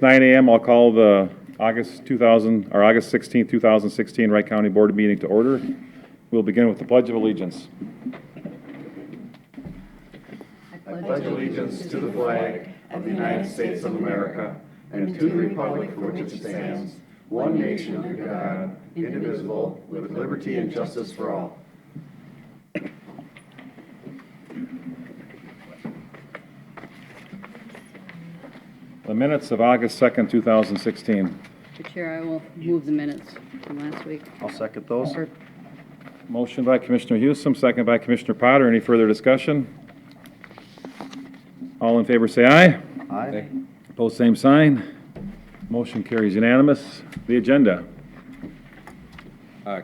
9 a.m. I'll call the August 16th, 2016 Wright County Board meeting to order. We'll begin with the Pledge of Allegiance. I pledge allegiance to the flag of the United States of America and to the republic for which it stands, one nation under God, indivisible, with liberty and justice for all. The minutes of August 2nd, 2016. Mr. Chair, I will move the minutes from last week. I'll second those. Motion by Commissioner Hewsom, second by Commissioner Potter. Any further discussion? All in favor say aye. Aye. Opposed, same sign. Motion carries unanimous. The agenda.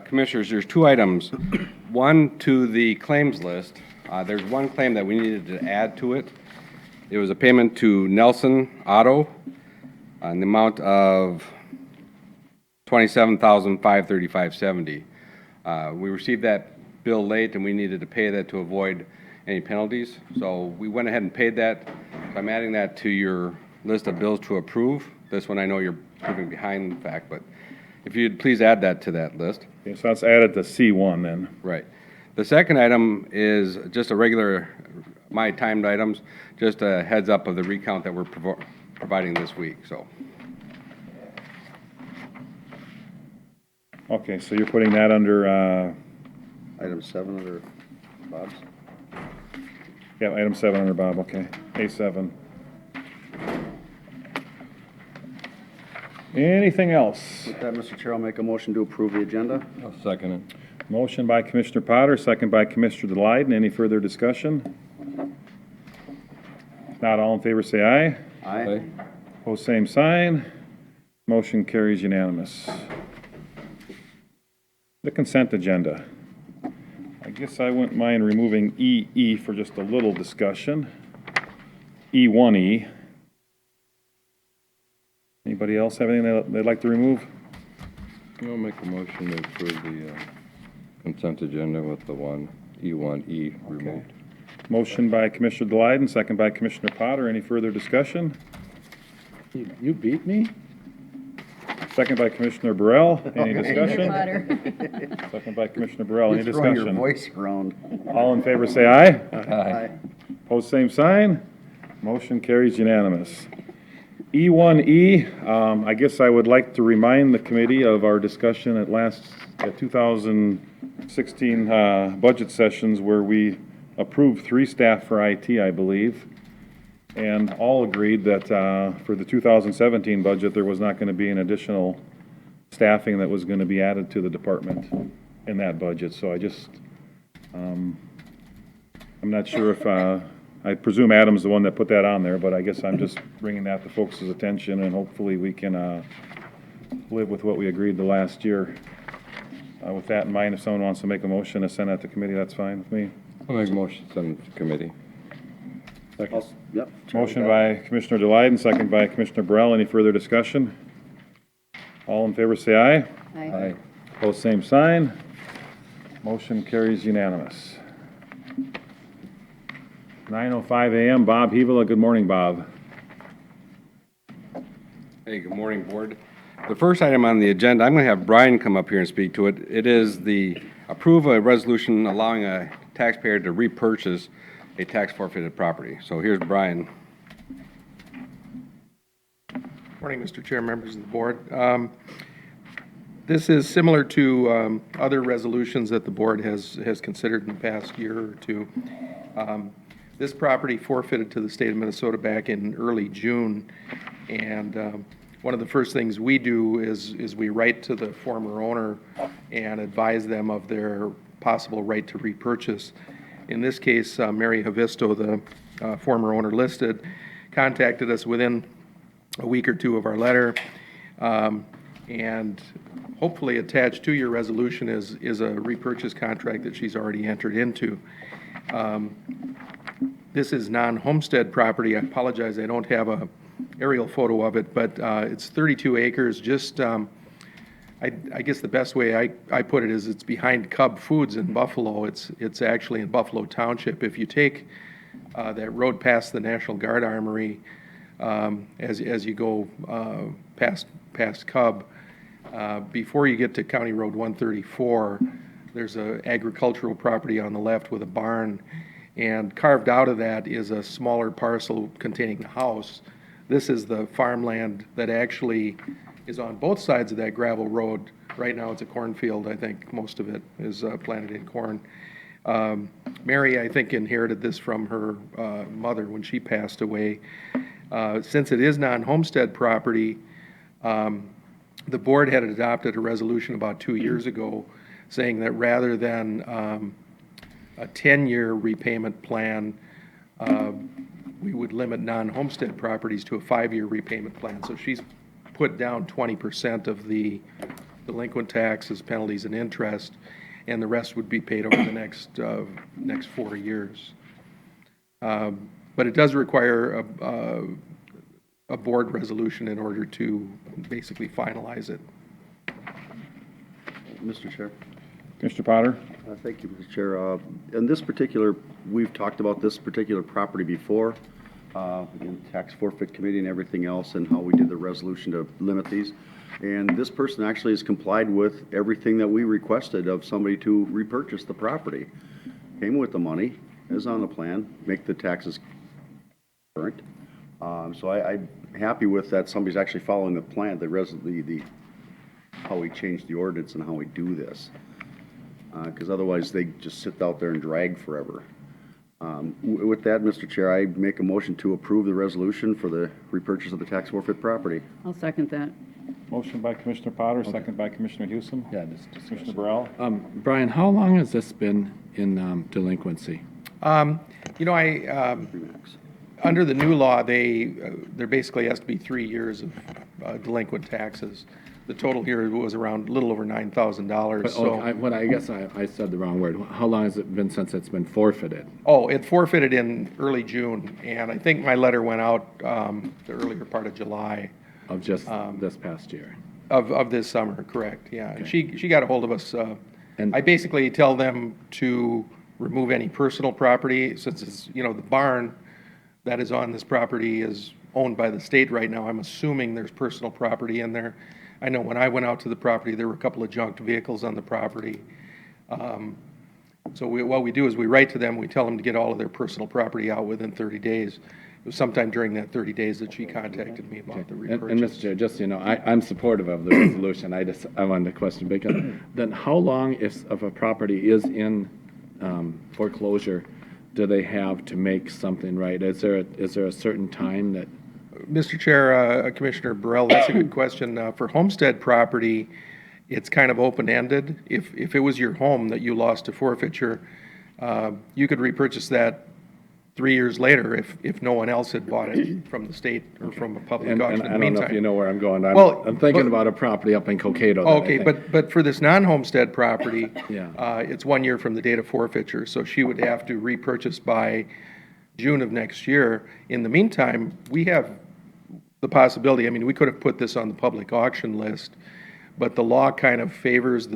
Commissioners, there's two items. One, to the claims list. There's one claim that we needed to add to it. It was a payment to Nelson Auto in the amount of $27,535.70. We received that bill late, and we needed to pay that to avoid any penalties. So we went ahead and paid that. So I'm adding that to your list of bills to approve. This one I know you're proving behind the fact, but if you'd please add that to that list. Okay, so that's added to C1 then. Right. The second item is just a regular, my timed items, just a heads up of the recount that we're providing this week, so. Okay, so you're putting that under, Item 7 under Bob's. yeah, item 7 under Bob, okay. A7. Anything else? With that, Mr. Chair, I'll make a motion to approve the agenda. I'll second it. Motion by Commissioner Potter, second by Commissioner Delyden. Any further discussion? If not, all in favor say aye. Aye. Opposed, same sign. Motion carries unanimous. The consent agenda. I guess I wouldn't mind removing EE for just a little discussion. E1E. Anybody else have anything they'd like to remove? I'll make a motion to approve the consent agenda with the E1E removed. Motion by Commissioner Delyden, second by Commissioner Potter. Any further discussion? You beat me? Second by Commissioner Burrell. Any Okay. discussion? Potter. Second by Commissioner Burrell. Any You're throwing your discussion? voice around. All in favor say aye. Aye. Opposed, same sign. Motion carries unanimous. E1E, I guess I would like to remind the committee of our discussion at 2016 budget sessions where we approved 3 staff for IT, I believe, and all agreed that for the 2017 budget, there was not going to be an additional staffing that was going to be added to the department in that budget. So I just, I'm not sure if, I presume Adam's the one that put that on there, but I guess I'm just bringing that to folks' attention, and hopefully we can live with what we agreed the last year. With that in mind, if someone wants to make a motion to send that to committee, that's fine with me. I'll make a motion to send it to committee. Yep. Motion by Commissioner Delyden, second by Commissioner Burrell. Any further discussion? All in favor say aye. Aye. Opposed, same sign. Motion carries unanimous. 9:05 a.m. Bob Hevola. Good morning, Bob. Hey, good morning, Board. The first item on the agenda, I'm going to have Brian come up here and speak to it. It is the approve a resolution allowing a taxpayer to repurchase a tax forfeited property. So here's Brian. Morning, Mr. Chair, members of the board. This is similar to other resolutions that the board has considered in the past year or two. This property forfeited to the state of Minnesota back in early June, and one of the first things we do is we write to the former owner and advise them of their possible right to repurchase. In this case, Mary Havisto, the former owner listed, contacted us within a week or two of our letter, and hopefully attached to your resolution is a repurchase contract that she's already entered into. This is non-homestead property. I apologize, I don't have a aerial photo of it, but it's 32 acres. Just, I guess the best way I put it is it's behind Cub Foods in Buffalo. It's actually in Buffalo Township. If you take that road past the National Guard Armory, as you go past Cub. Before you get to County Road 134, there's a agricultural property on the left with a barn, and carved out of that is a smaller parcel containing a house. This is the farmland that actually is on both sides of that gravel road. Right now, it's a cornfield. I think most of it is planted in corn. Mary, I think, inherited this from her mother when she passed away. Since it is non-homestead property, the board had adopted a resolution about 2 years ago saying that rather than a 10-year repayment plan, we would limit non-homestead properties to a 5-year repayment plan. So she's put down 20% of the delinquent taxes, penalties, and interest, and the rest would be paid over the next 4 years. But it does require a board resolution in order to basically finalize it. Mr. Chair. Commissioner Potter? Thank you, Mr. Chair. In this particular, we've talked about this particular property before, in tax forfeit committee and everything else, and how we did the resolution to limit these. And this person actually has complied with everything that we requested of somebody to repurchase the property. Came with the money, is on the plan, make the taxes current. So I'm happy with that somebody's actually following the plan, how we change the ordinance and how we do this. Because otherwise they just sit out there and drag forever. With that, Mr. Chair, I make a motion to approve the resolution for the repurchase of the tax forfeit property. I'll second that. Motion by Commissioner Potter, second by Commissioner Hewson. Yeah, just discussion. Commissioner Burrell? Brian, how long has this been in delinquency? You know, Remax. under the new law, there basically has to be 3 years of delinquent taxes. The total here was around a little over $9,000, so. I guess I said the wrong word. How long has it been since it's been forfeited? Oh, it forfeited in early June, and I think my letter went out the earlier part of July Of just this past year? of this summer, correct, yeah. And she got a hold of us. And- I basically tell them to remove any personal property, since it's, you know, the barn that is on this property is owned by the state right now. I'm assuming there's personal property in there. I know when I went out to the property, there were a couple of junked vehicles on the property. So what we do is we write to them, we tell them to get all of their personal property out within 30 days. It was sometime during that 30 days that she contacted me about the repurchase. And Mr. Chair, just so you know, I'm supportive of the resolution. I wanted to question, because then how long if a property is in foreclosure, do they have to make something right? Is there a certain time that? Mr. Chair, Commissioner Burrell, that's a good question. For homestead property, it's kind of open-ended. If it was your home that you lost to forfeiture, you could repurchase that 3 years later if no one else had bought it from the state or from a public And auction. I In the don't know if meantime, you know where I'm going. Well, I'm thinking but- about a property up in Cokato. that I okay, think- but for this non-homestead property, Yeah. it's 1 year from the date of forfeiture, so she would have to repurchase by June of next year. In the meantime, we have the possibility, I mean, we could have put this on the public auction list, but the law kind of favors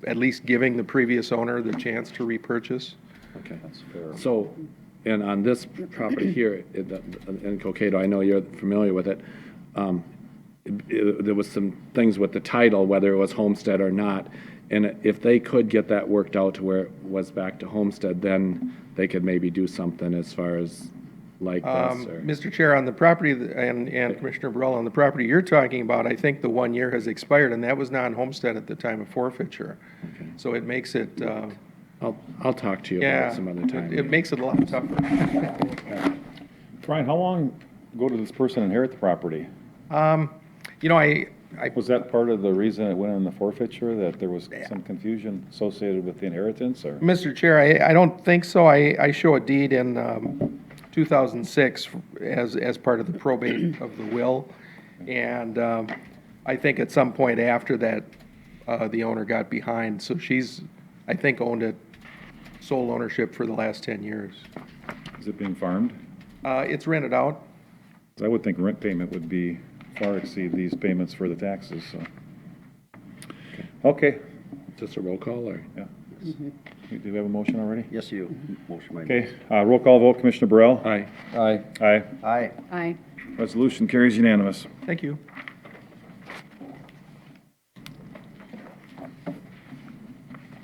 at least giving the previous owner the chance to repurchase. Okay. So, and on this property here in Cokato, I know you're familiar with it, there was some things with the title, whether it was homestead or not, and if they could get that worked out to where it was back to homestead, then they could maybe do something as far as like this, or? Mr. Chair, on the property, and Commissioner Burrell, on the property you're talking about, I think the 1 year has expired, and that was non-homestead at the time of forfeiture. So it makes it, I'll talk to you about yeah, it some other time. it makes it a lot tougher. Brian, how long ago did this person inherit the property? You know, I Was that part of the reason it went in the forfeiture, that there was some confusion associated with the inheritance, or? Mr. Chair, I don't think so. I show a deed in 2006 as part of the probate of the will, and I think at some point after that, the owner got behind. So she's, I think, owned it sole ownership for the last 10 years. Is it being farmed? It's rented out. 'Cause I would think rent payment would be far exceed these payments for the taxes, so. Okay, Just a roll call, or? yeah. Do we have a motion already? Yes, you. Motion made. Okay, roll call vote, Commissioner Burrell? Aye. Aye. Aye. Aye. Aye. Resolution carries unanimous. Thank you.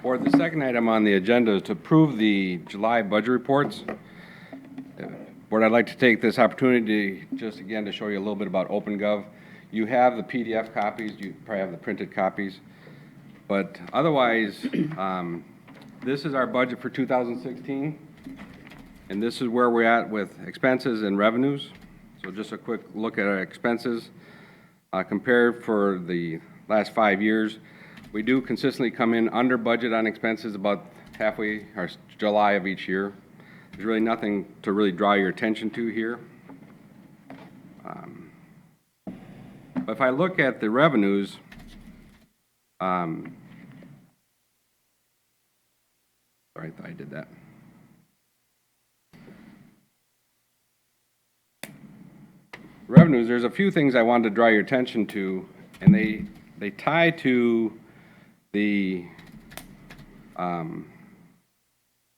Board, the second item on the agenda is to approve the July budget reports. Board, I'd like to take this opportunity just again to show you a little bit about OpenGov. You have the PDF copies, you probably have the printed copies, but otherwise, this is our budget for 2016, and this is where we're at with expenses and revenues. So just a quick look at our expenses. Compared for the last 5 years, we do consistently come in under budget on expenses about halfway, or July of each year. There's really nothing to really draw your attention to here. But if I look at the revenues, sorry, I thought I did that. Revenues, there's a few things I wanted to draw your attention to, and they tie to the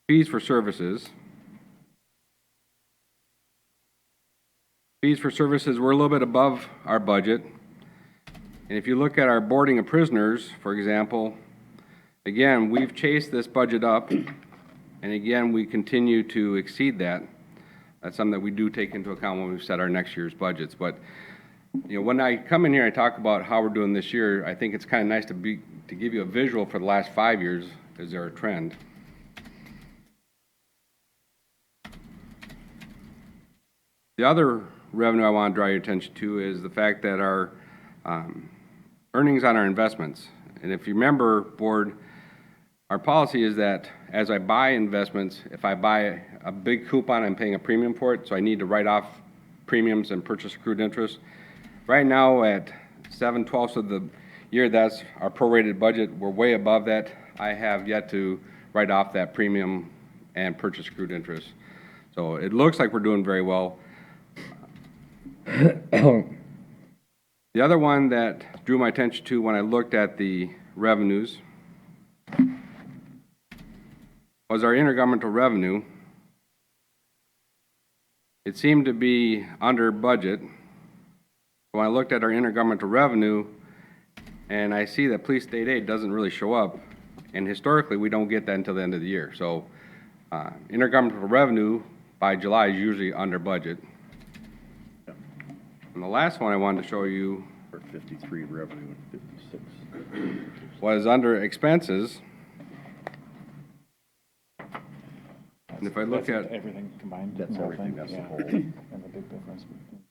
fees for services. Fees for services, we're a little bit above our budget. And if you look at our boarding of prisoners, for example, again, we've chased this budget up, and again, we continue to exceed that. That's something that we do take into account when we set our next year's budgets. But, you know, when I come in here and I talk about how we're doing this year, I think it's kind of nice to give you a visual for the last 5 years. Is there a trend? The other revenue I want to draw your attention to is the fact that our earnings on our investments. And if you remember, Board, our policy is that as I buy investments, if I buy a big coupon, I'm paying a premium for it, so I need to write off premiums and purchase accrued interest. Right now, at 7/12 of the year, that's our prorated budget. We're way above that. I have yet to write off that premium and purchase accrued interest. So it looks like we're doing very well. The other one that drew my attention to when I looked at the revenues was our intergovernmental revenue. It seemed to be under budget. When I looked at our intergovernmental revenue, and I see that police state aid doesn't really show up, and historically, we don't get that until the end of the year. So intergovernmental revenue by July is usually under budget. And the last one I wanted to show you For 53 revenue and 56. was under expenses. And if I look at, Everything combined? That's the whole everything, thing? that's the Yeah. whole. And the big difference between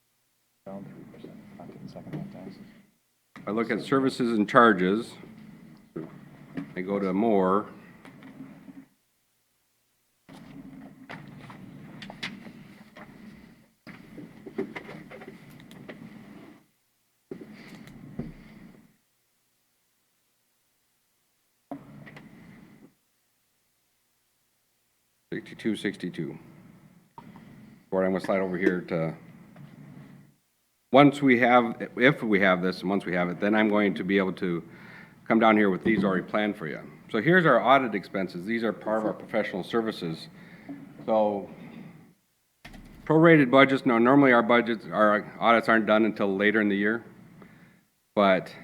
down 3%, not getting second half taxes. if I look at services and charges, I go to more. $62.62. Board, I'm gonna slide over here to, once we have, if we have this, and once we have it, then I'm going to be able to come down here with these already planned for you. So here's our audit expenses. These are part of our professional services. So prorated budgets, no, normally our budgets, our audits aren't done until later in the year. But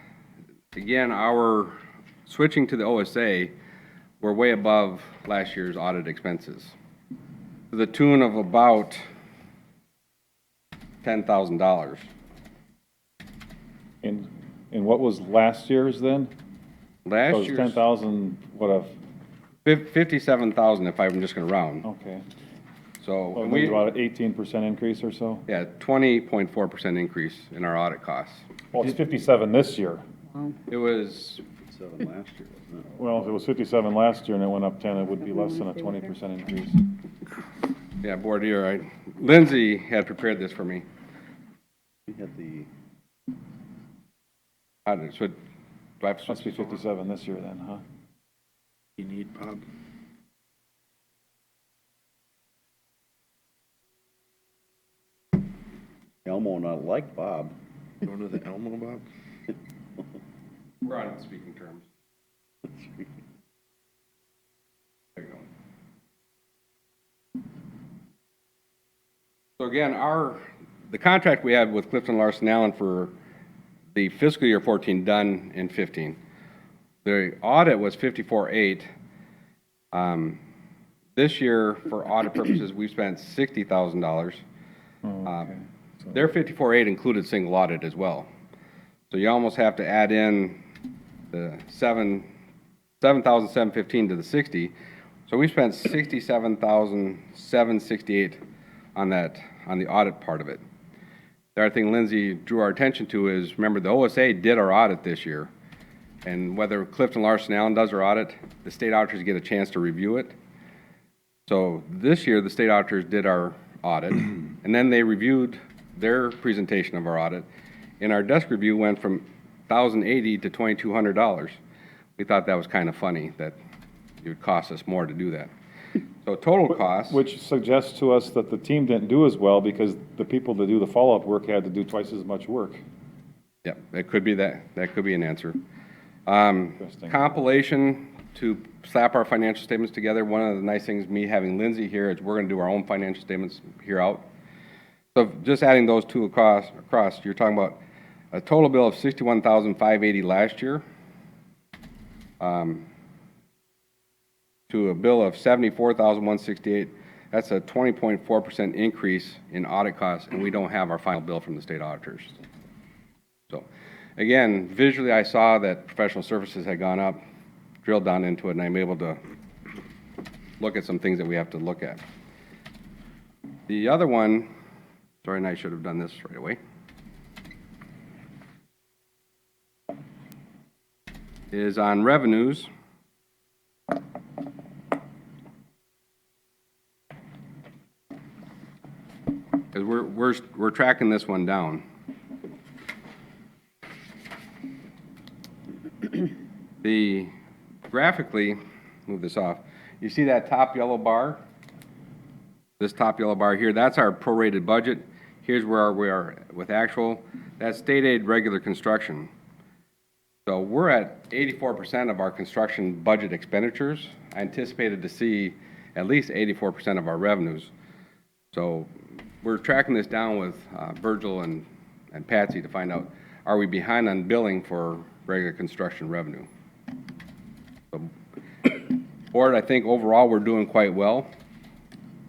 again, our switching to the OSA, we're way above last year's audit expenses, to the tune of about $10,000. And what was last year's then? So Last it's year's 10,000, what a, 57,000 if I'm just gonna round. okay. So, Well, and maybe we, about an 18% increase or so? yeah, 20.4% increase in our audit costs. Well, it's 57 this year. It was, 7 last year, wasn't it? Well, if it was 57 last year and it went up 10, it would be less than a 20% increase. yeah, Board, you're right. Lindsay had prepared this for me. We had the, So, do I have to Must be switch this over? 57 this year then, huh? You need, Bob? Elmo not like Bob. Go to the Elmo, Bob? We're on speaking terms. There you So again, the contract we had with Clifton Larson Allen for the fiscal year 14 done in 15. The audit was 54.8. This year, for audit purposes, we spent $60,000. Okay. Their 54.8 included single audit as well. So you almost have to add in the 7,715 to the 60. So we spent 67,768 on that, on the audit part of it. The other thing Lindsay drew our attention to is, remember, the OSA did our audit this year. And whether Clifton Larson Allen does our audit, the state auditors get a chance to review it. So this year, the state auditors did our audit, and then they reviewed their presentation of our audit. And our desk review went from $1,080 to $2,200. We thought that was kind of funny, that it would cost us more to do that. So total cost. Which suggests to us that the team didn't do as well because the people that do the follow-up work had to do twice as much work. Yeah, that could be that could be an answer. Interesting. Compilation to slap our financial statements together. One of the nice things, me having Lindsay here, is we're going to do our own financial statements here out. So just adding those two across, you're talking about a total bill of $61,580 last year, to a bill of $74,168. That's a 20.4% increase in audit costs, and we don't have our final bill from the state auditors. So, again, visually I saw that professional services had gone up, drilled down into it, and I'm able to look at some things that we have to look at. The other one, sorry, and I should have done this right away, is on revenues. Because we're tracking this one down. Graphically, move this off, you see that top yellow bar? This top yellow bar here, that's our prorated budget. Here's where we are with actual. That's state aid regular construction. So we're at 84% of our construction budget expenditures. I anticipated to see at least 84% of our revenues. So we're tracking this down with Virgil and Patsy to find out, are we behind on billing for regular construction revenue? So, Board, I think overall we're doing quite well,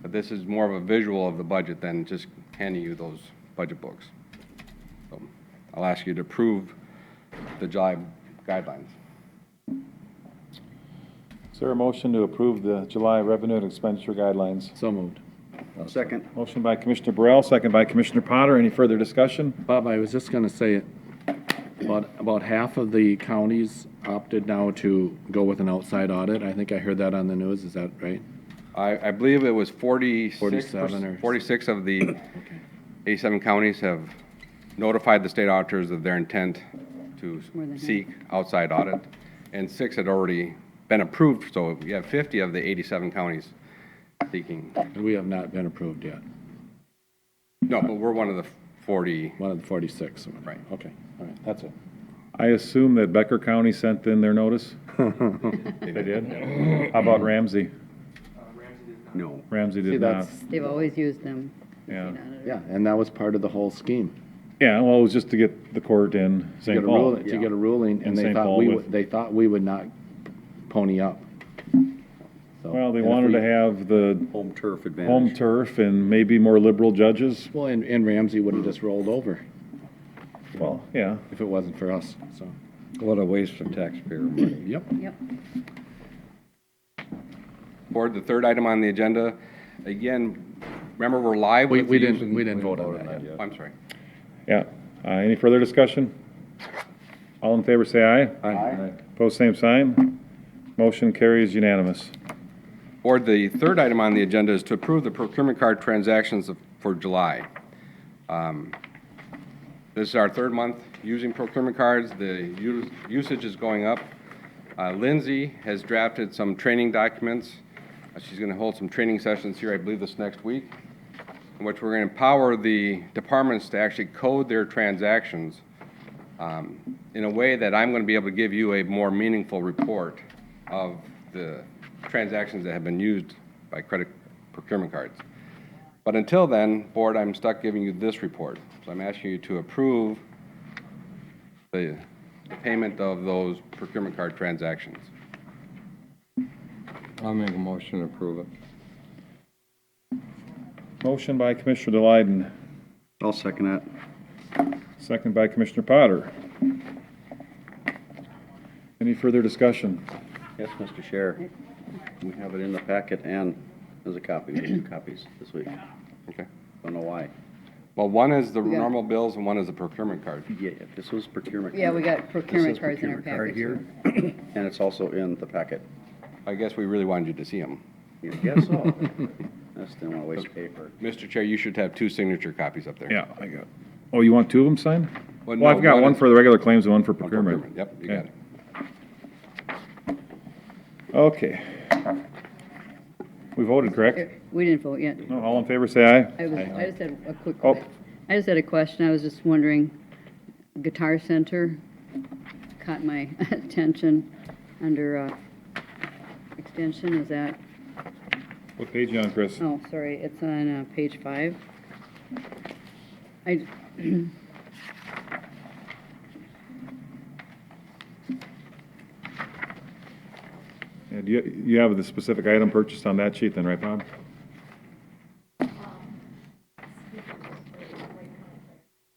but this is more of a visual of the budget than just handing you those budget books. So I'll ask you to approve the July guidelines. Is there a motion to approve the July revenue and expenditure guidelines? So moved. Second. Motion by Commissioner Burrell, second by Commissioner Potter. Any further discussion? Bob, I was just gonna say, about half of the counties opted now to go with an outside audit. I think I heard that on the news. Is that right? I believe it was 46 of the 87 counties have notified the state auditors of their intent to More than seek outside audit, and 6 had already been approved, so you have 50 of the 87 counties seeking. And we have not been approved yet. No, but we're one of the 40. One of the 46. Right. Okay, all right, that's it. I assume that Becker County sent in their notice? They did? How about Ramsey? No. Ramsey See, did not. that's, They've always used them. Yeah. yeah, and that was part of the whole scheme. Yeah, well, it was just to get the court in To St. get a Paul. ruling, to get a ruling, In and they St. thought Paul we with- would, they thought we would not pony up. So, Well, they and if wanted we- to have the Home turf advantage. home turf and maybe more liberal judges. Well, and Ramsey would have just rolled over Well, yeah. if it wasn't for us, so. What a waste of taxpayer money. Yep. Yep. Board, the third item on the agenda, again, remember we're live with We the didn't vote on that yet. I'm sorry. Yeah. Any further discussion? All in favor, say aye. Aye. Opposed, same sign. Motion carries unanimous. Board, the third item on the agenda is to approve the procurement card transactions for July. This is our third month using procurement cards. The usage is going up. Lindsay has drafted some training documents. She's going to hold some training sessions here, I believe, this next week, in which we're going to empower the departments to actually code their transactions in a way that I'm going to be able to give you a more meaningful report of the transactions that have been used by credit procurement cards. But until then, Board, I'm stuck giving you this report. So I'm asking you to approve the payment of those procurement card transactions. I'll make a motion to approve it. Motion by Commissioner Delyden, I'll second that. second by Commissioner Potter. Any further discussion? Yes, Mr. Chair. We have it in the packet and as a copy, we have 2 copies this week. Okay. Don't know why. Well, one is the got it. normal bills and one is the procurement card. Yeah, this was procurement. Yeah, we got This procurement is cards in our procurement card package. here, and it's also in the packet. I guess we really wanted you to see them. I guess so. I just didn't want to waste paper. Mr. Chair, you should have 2 signature copies up there. Yeah, I got. Oh, you want 2 of them signed? Well, Well, I've no, got one is- for the regular claims and one for one procurement. Yep, you got it. Okay. We voted, correct? We didn't vote yet. No, all in favor, say aye. I just had a quick, Oh. I just had a question. I was just wondering, Guitar Center caught my attention under extension. Is that, What page you on, Chris? oh, sorry, it's on page 5. I, Yeah, do you have the specific item purchased on that sheet then, right, Bob?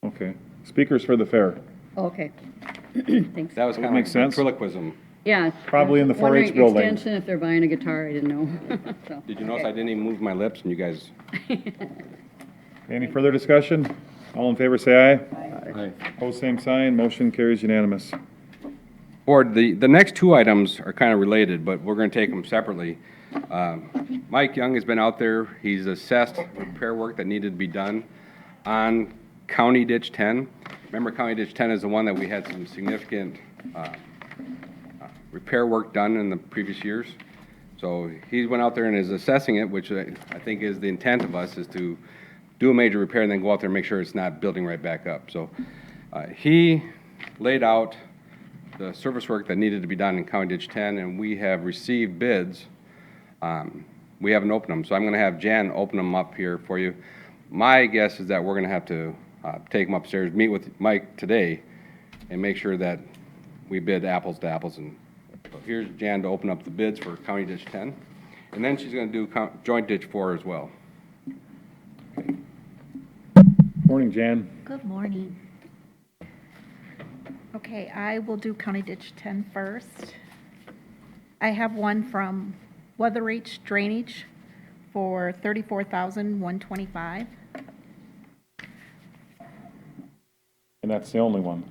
Okay. Speakers for the fair. oh, okay. Thanks. That was kind of like makes sense. ventriloquism. Yeah. Probably in the 4-H Wondering building. Extension, if they're buying a guitar, I didn't know. So, Did you notice I okay. didn't even move my lips and you guys, Any further discussion? All in favor, say aye. Aye. Opposed, same sign. Motion carries unanimous. Board, the next 2 items are kind of related, but we're going to take them separately. Mike Young has been out there. He's assessed repair work that needed to be done on County Ditch 10. Remember, County Ditch 10 is the one that we had some significant repair work done in the previous years. So he went out there and is assessing it, which I think is the intent of us, is to do a major repair and then go out there and make sure it's not building right back up. So he laid out the service work that needed to be done in County Ditch 10, and we have received bids. We haven't opened them, so I'm going to have Jan open them up here for you. My guess is that we're going to have to take them upstairs, meet with Mike today, and make sure that we bid apples to apples. And so here's Jan to open up the bids for County Ditch 10, and then she's going to do Joint Ditch 4 as well. Morning, Jan. Good morning. Okay, I will do County Ditch 10 first. I have one from Weatherreach Drainage for $34,125. And that's the only one.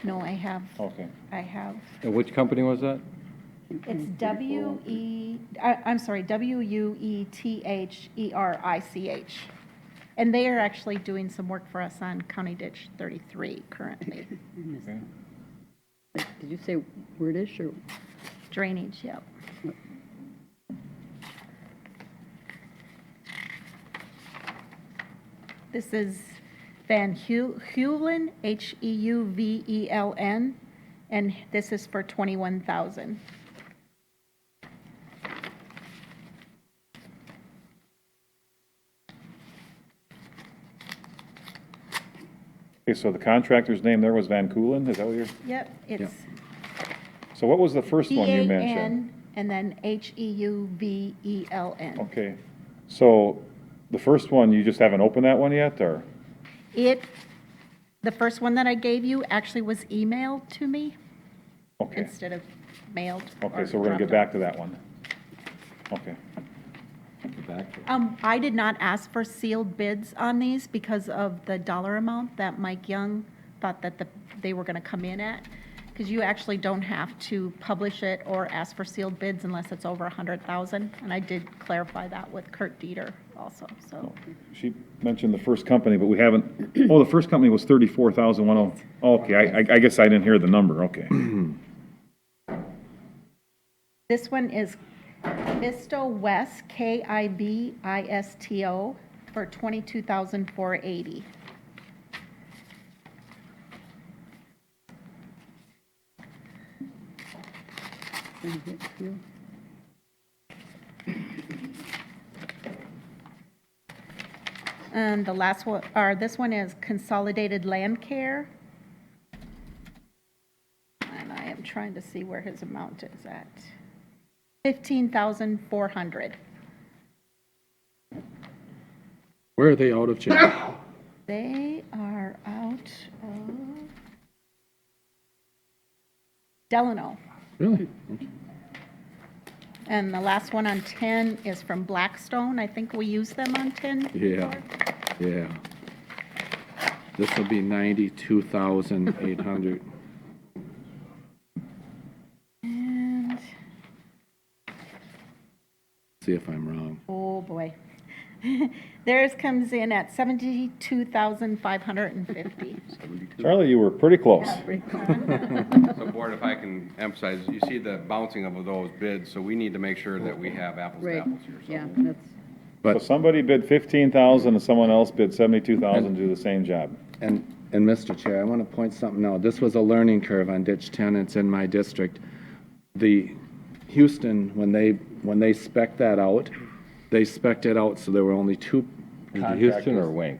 No, I have, Okay. And which company was that? it's Wuetherich. And they are actually doing some work for us on County Ditch 33 currently. Okay. Did you say Wordish or? Drainage, yep. This is Van Heuveln, Heuveln, and this is for $21,000. Okay, so the contractor's name there was Van Coolen, is that what you're? Yep, it's So what was the first one you mentioned? V-A-N and then Heuveln. Okay, so the first one, you just haven't opened that one yet, or? The first one that I gave you actually was emailed to me Okay, instead of mailed. okay, or so we're gonna get dropped back to that one. Okay, I did not ask for sealed bids on these because of the dollar amount that Mike Young thought that they were going to come in at. Because you actually don't have to publish it or ask for sealed bids unless it's over 100,000. And I did clarify that with Kurt Dieter also, so. she mentioned the first company, but we haven't, oh, the first company was 34,100. Okay, I guess I didn't hear the number, okay. This one is Kivisto West, Kivisto, for $22,480. And the last one, or this one is Consolidated Land Care. And I am trying to see where his amount is at. 15,400. Where are they out of, Jim? They are out of Delano. Really? And the last one on 10 is from Blackstone. I think we used them on 10. Yeah, yeah. This will be 92,800. And, See if I'm wrong. oh boy. Theirs comes in at 72,550. Charlie, you were pretty close. So board, if I can emphasize, you see the bouncing of those bids, so we need to make sure that we have apples to Right, apples here. So yeah, that's, So somebody bid 15,000 and someone else bid 72,000 to do the same job. And Mr. Chair, I want to point something out. This was a learning curve on ditch 10. It's in my district. The Houston, when they spec'd that out, they spec'd it out so there were only two Is it Houston or contractors.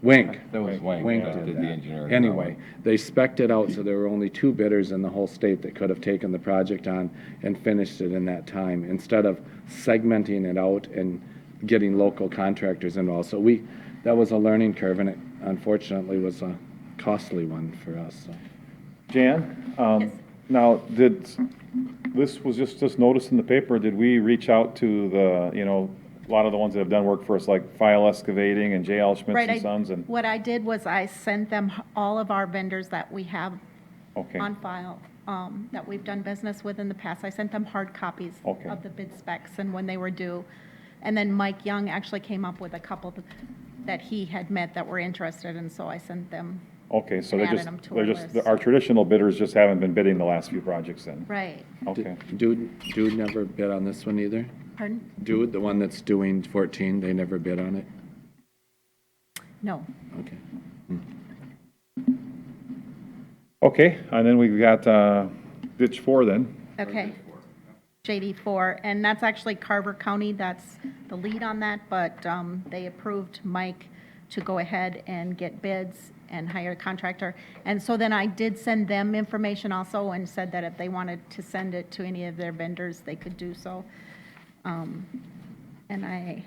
Wink? Wink. That was Wink. Wink that did the that. engineering. Anyway, they spec'd it out, so there were only two bidders in the whole state that could have taken the project on and finished it in that time, instead of segmenting it out and getting local contractors involved. So that was a learning curve, and it unfortunately was a costly one for us, so. Jan, Yes. now, this was just noticed in the paper, did we reach out to the, a lot of the ones that have done work for us, like File Excavating and J.L. Schmitz Right, and Sons, and, what I did was I sent them all of our vendors that we have okay, on file, that we've done business with in the past. I sent them hard copies Okay. of the bid specs and when they were due. And then Mike Young actually came up with a couple that he had met that were interested, and so I sent them. okay, so And added them to our list. our traditional bidders just haven't been bidding the last few projects then? Right. Okay, Dude never bid on this one either? Pardon? Dude, the one that's doing 14, they never bid on it? No. Okay. okay, and then we've got, ditch 4 then. Okay. JD4, and that's actually Carver County, that's the lead on that, but they approved Mike to go ahead and get bids and hire a contractor. And so then I did send them information also and said that if they wanted to send it to any of their vendors, they could do so. And I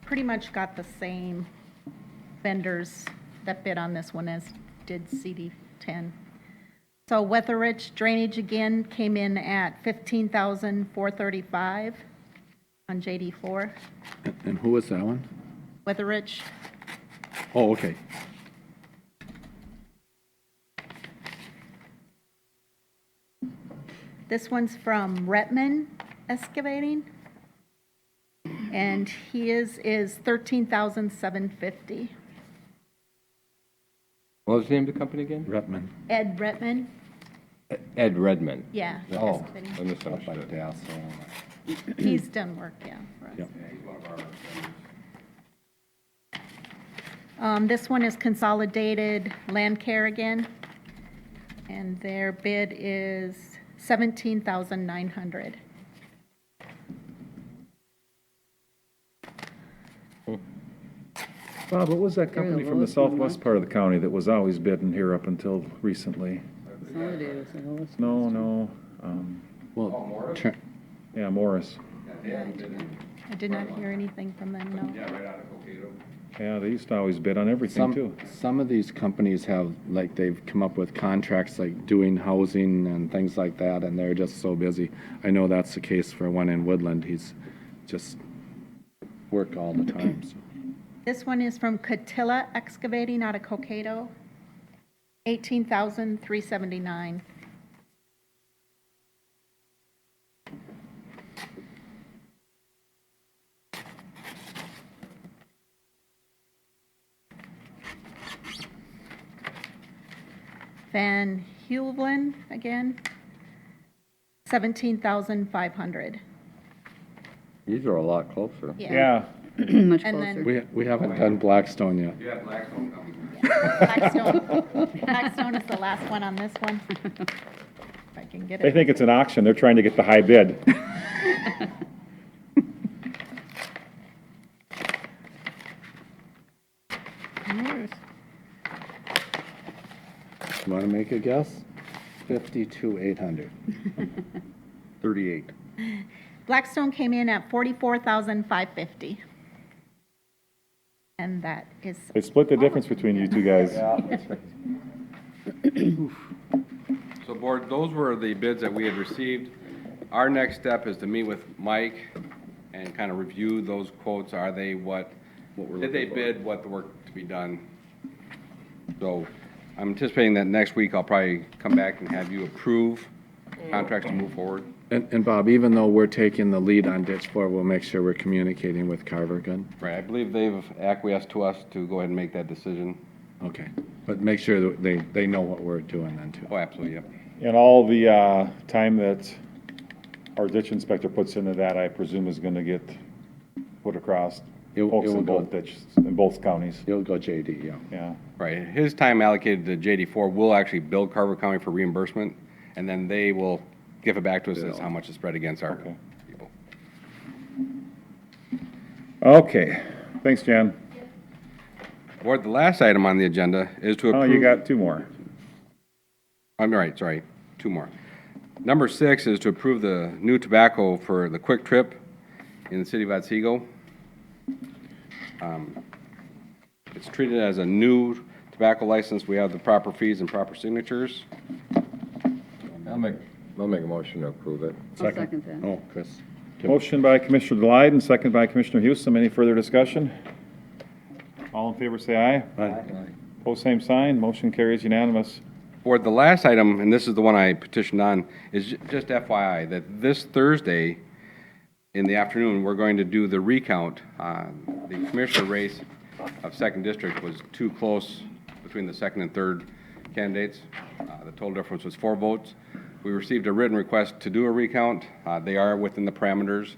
pretty much got the same vendors that bid on this one as did CD10. So Weatheridge Drainage again came in at 15,435 on JD4. And who was that one? Weatheridge, Oh, okay. this one's from Retman Excavating. And his is 13,750. What was the name of the company again? Rutman. Ed Retman, Ed Redmond. yeah. Oh, Excavating. I misunderstood. He's done work, yeah, for us. Yep. This one is Consolidated Land Care again, and their bid is 17,900. Bob, what was that They're the company from the lowest one, southwest huh? part of the county that was always bidding here up until recently? Consolidated was the lowest. No, Well, yeah, Morris. I did not hear anything from them, no. Yeah, they used to always bid on everything too. some of these companies have, like, they've come up with contracts, like doing housing and things like that, and they're just so busy. I know that's the case for one in Woodland. He's just work all the time, so. This one is from Catilla Excavating out of Cokato, 18,379. Van Heuvelin again, 17,500. These are a lot closer. Yeah, Much And closer. then- We haven't done Blackstone yet. You have Blackstone coming. Blackstone is the last one on this one. If I can get they it. think it's an auction, they're trying to get the high bid. You want to make a guess? 52,800. 38. Blackstone came in at 44,550. And that is, They split the difference between you two guys. So board, those were the bids that we had received. Our next step is to meet with Mike and kind of review those quotes. Are they did they bid what the work to be done? So I'm anticipating that next week I'll probably come back and have you approve contracts to move forward. And Bob, even though we're taking the lead on ditch 4, we'll make sure we're communicating with Carver Gun. Right, I believe they've acquiesced to us to go ahead and make that decision. Okay, but make sure that they know what we're doing then too. Oh, absolutely, yep. And all the time that our ditch inspector puts into that, I presume is gonna get put across folks in both ditches, in both counties. You'll go JD, yeah. Yeah. Right, his time allocated to JD4 will actually bill Carver County for reimbursement, and then they will give it back to us as how much is spread against our Okay. people. Okay, thanks, Jan. Board, the last item on the agenda is to Oh, approve. you got two more. I'm right, sorry, two more. Number 6 is to approve the new tobacco for the Quick Trip in the city of Otsego. It's treated as a new tobacco license. We have the proper fees and proper signatures. I'll make a motion to approve it. I'll second that. Oh, Chris. Motion by Commissioner Delight and second by Commissioner Houston. Any further discussion? All in favor, say aye. Aye. Pose same sign. Motion carries unanimous. Board, the last item, and this is the one I petitioned on, is just FYI, that this Thursday in the afternoon, we're going to do the recount. The commissioner race of 2nd District was too close between the 2nd and 3rd candidates. The total difference was 4 votes. We received a written request to do a recount. They are within the parameters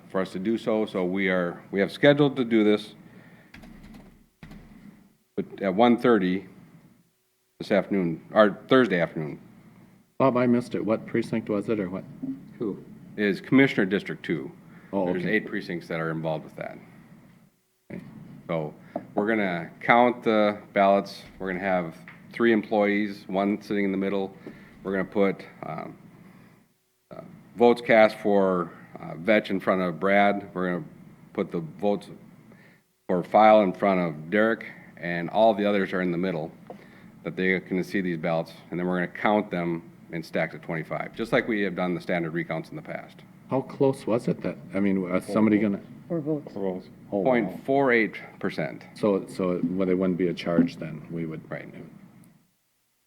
for us to do so, so we have scheduled to do this at 1:30 this afternoon, or Thursday afternoon. Bob, I missed it. What precinct was it or what? Who? Is Commissioner District 2. Oh, There's okay. 8 precincts that are involved with that. Okay. So we're going to count the ballots. We're going to have 3 employees, 1 sitting in the middle. We're going to put votes cast for Vetch in front of Brad. We're going to put the votes for File in front of Derek, and all the others are in the middle, that they can see these ballots, and then we're going to count them and stack to 25, just like we have done the standard recounts in the past. How close was it that, I mean, was somebody gonna? 4 votes. Rose. Oh, wow. 0.48%. So well, there wouldn't be a charge then, we would. Right.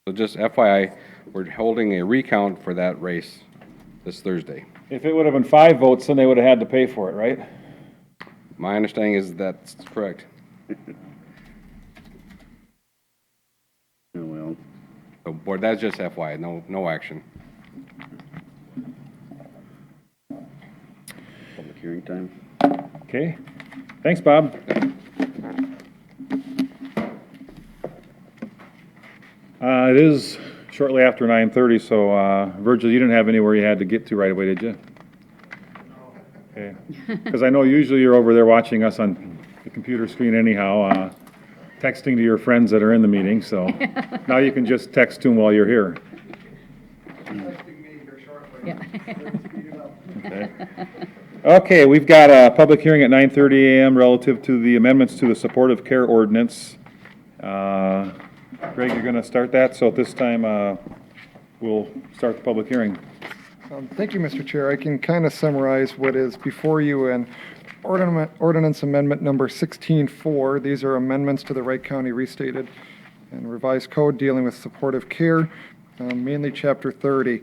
So just FYI, we're holding a recount for that race this Thursday. If it would have been 5 votes, then they would have had to pay for it, right? My understanding is that's correct. Oh, well. So board, that's just FYI, no action. Public hearing time. Okay. Thanks, Bob. It is shortly after 9:30, so Virgil, you didn't have anywhere you had to get to right away, did you? Okay. Because I know usually you're over there watching us on the computer screen anyhow, texting to your friends that are in the meeting, so now you can just text to them while you're here. Yeah. Okay. Okay, we've got a public hearing at 9:30 a.m. relative to the amendments to the supportive care ordinance. Greg, you're going to start that, so at this time, we'll start the public hearing. Thank you, Mr. Chair. I can kind of summarize what is before you in ordinance amendment number 16-4. These are amendments to the Wright County Restated and Revised Code dealing with supportive care, mainly Chapter 30.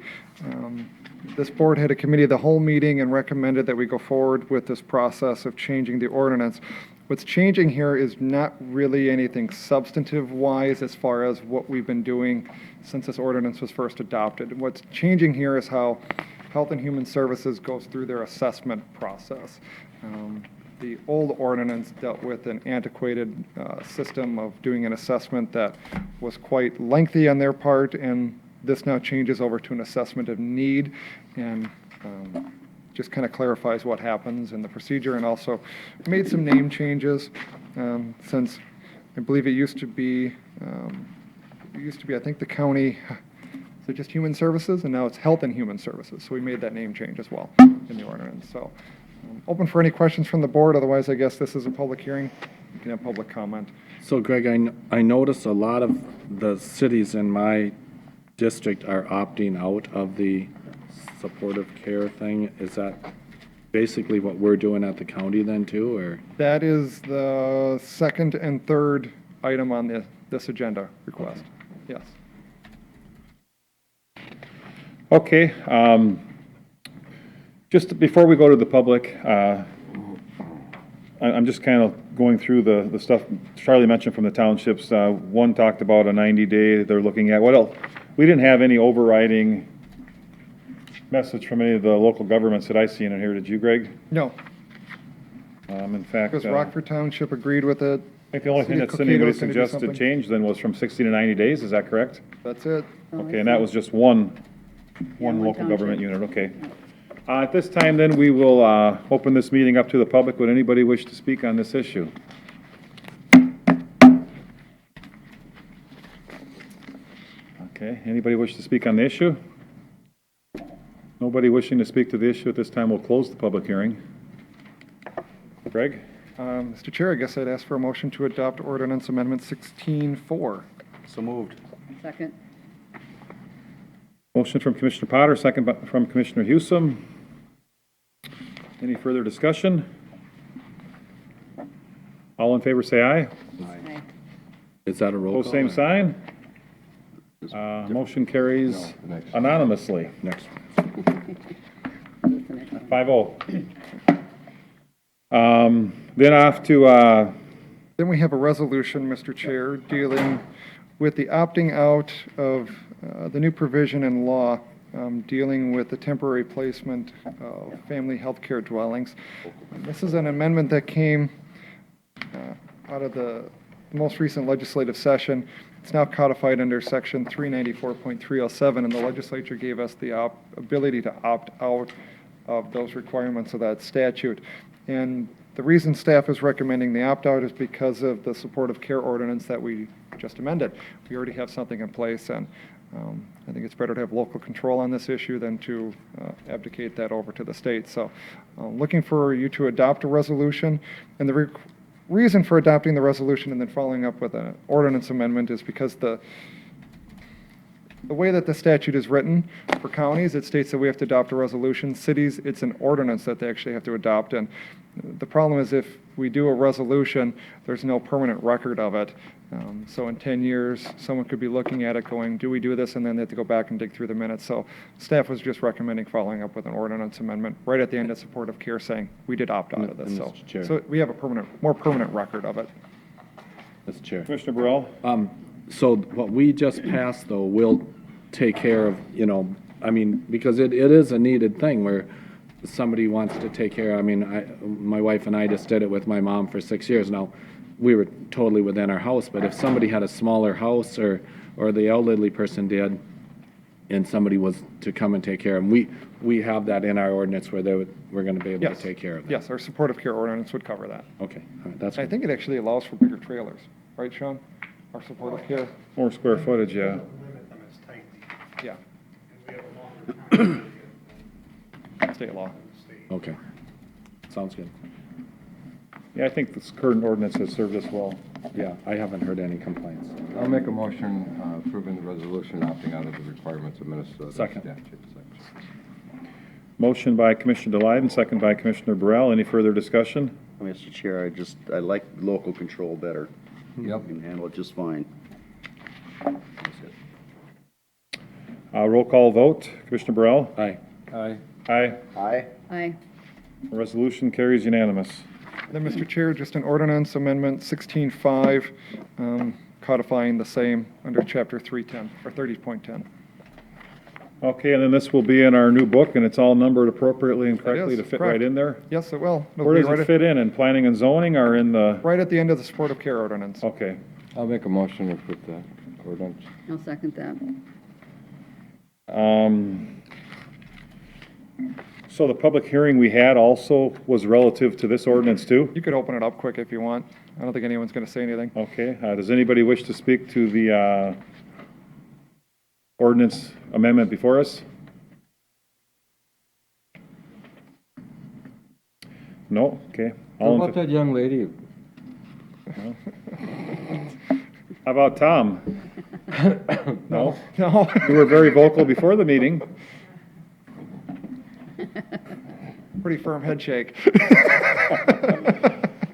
This board had a committee of the whole meeting and recommended that we go forward with this process of changing the ordinance. What's changing here is not really anything substantive-wise as far as what we've been doing since this ordinance was first adopted. What's changing here is how Health and Human Services goes through their assessment process. The old ordinance dealt with an antiquated system of doing an assessment that was quite lengthy on their part, and this now changes over to an assessment of need and just kind of clarifies what happens in the procedure, and also made some name changes since I believe it used to be it used to be, I think, the county, is it just Human Services? And now it's Health and Human Services. So we made that name change as well in the ordinance. So open for any questions from the board. Otherwise, I guess this is a public hearing. You can have public comment. So Greg, I notice a lot of the cities in my district are opting out of the supportive care thing. Is that basically what we're doing at the county then too, or? That is the second and third item on this agenda request. Yes. Okay, just before we go to the public, I'm just kind of going through the stuff Charlie mentioned from the townships. One talked about a 90-day they're looking at. What else? We didn't have any overriding message from any of the local governments that I seen in here. Did you, Greg? No, In fact, because I Rockford Township agreed with it. think the only thing City of that anybody Cocato's gonna do suggested something. change then was from 60 to 90 days. Is that correct? That's it. Okay, and that was just one one local government township. unit, okay. At this time, then, we will open this meeting up to the public. Would anybody wish to speak on this issue? Okay, anybody wish to speak on the issue? Nobody wishing to speak to the issue at this time, we'll close the public hearing. Greg? Mr. Chair, I guess I'd ask for a motion to adopt ordinance amendment 16-4. So moved. Second. Motion from Commissioner Potter, second from Commissioner Hewsome. Any further discussion? All in favor, say aye. Aye. Is that a roll call? Pose same or- sign. Motion carries No, the next. anonymously, Next. 5-0. Then off to, Then we have a resolution, Mr. Chair, dealing with the opting out of the new provision in law dealing with the temporary placement of family health care dwellings. This is an amendment that came out of the most recent legislative session. It's now codified under section 394.307, and the legislature gave us the ability to opt out of those requirements of that statute. And the reason staff is recommending the opt-out is because of the supportive care ordinance that we just amended. We already have something in place, and I think it's better to have local control on this issue than to abdicate that over to the state. So looking for you to adopt a resolution, and the reason for adopting the resolution and then following up with an ordinance amendment is because the way that the statute is written for counties, it states that we have to adopt a resolution. Cities, it's an ordinance that they actually have to adopt. And the problem is if we do a resolution, there's no permanent record of it. So in 10 years, someone could be looking at it going, do we do this? And then they have to go back and dig through the minutes. So staff was just recommending following up with an ordinance amendment right at the end of supportive care saying, we did opt out of this. And So, Mr. Chair. so we have a more permanent record of it. Mr. Chair. Commissioner Burrell? So what we just passed, though, will take care of, I mean, because it is a needed thing where somebody wants to take care. I mean, my wife and I just did it with my mom for 6 years. Now, we were totally within our house, but if somebody had a smaller house or the elderly person did, and somebody was to come and take care of them, we have that in our ordinance where we're going to be able Yes. to take care of them. Yes, our supportive care ordinance would cover that. Okay, all right, that's I good. think it actually allows for bigger trailers, right, Sean? Our supportive care, More square footage, yeah. yeah. State law. Okay, sounds good. Yeah, I think this current ordinance has served us well. Yeah, I haven't heard any complaints. I'll make a motion approving the resolution opting out of the requirements of Minnesota Second. statute section. Motion by Commissioner Delight, second by Commissioner Burrell. Any further discussion? Mr. Chair, I like local control better. Yep. You can handle it just fine. Roll call vote. Commissioner Burrell? Aye. Aye. Aye. Aye. Aye. Resolution carries unanimous. Then, Mr. Chair, just an ordinance amendment 16.5, codifying the same under chapter 310, or 30.10. Okay, and then this will be in our new book, and it's all numbered appropriately and correctly is, to fit correct. right in there? Yes, it will. It'll Where be does right it at- fit in planning and zoning or in the, Right at the end of the supportive care ordinance. okay. I'll make a motion to put the ordinance. I'll second that. So the public hearing we had also was relative to this ordinance too? You could open it up quick if you want. I don't think anyone's going to say anything. Okay, does anybody wish to speak to the ordinance amendment before us? No? Okay. What All in about that young lady? How about Tom? No? No. You were very vocal before the meeting. Pretty firm head shake.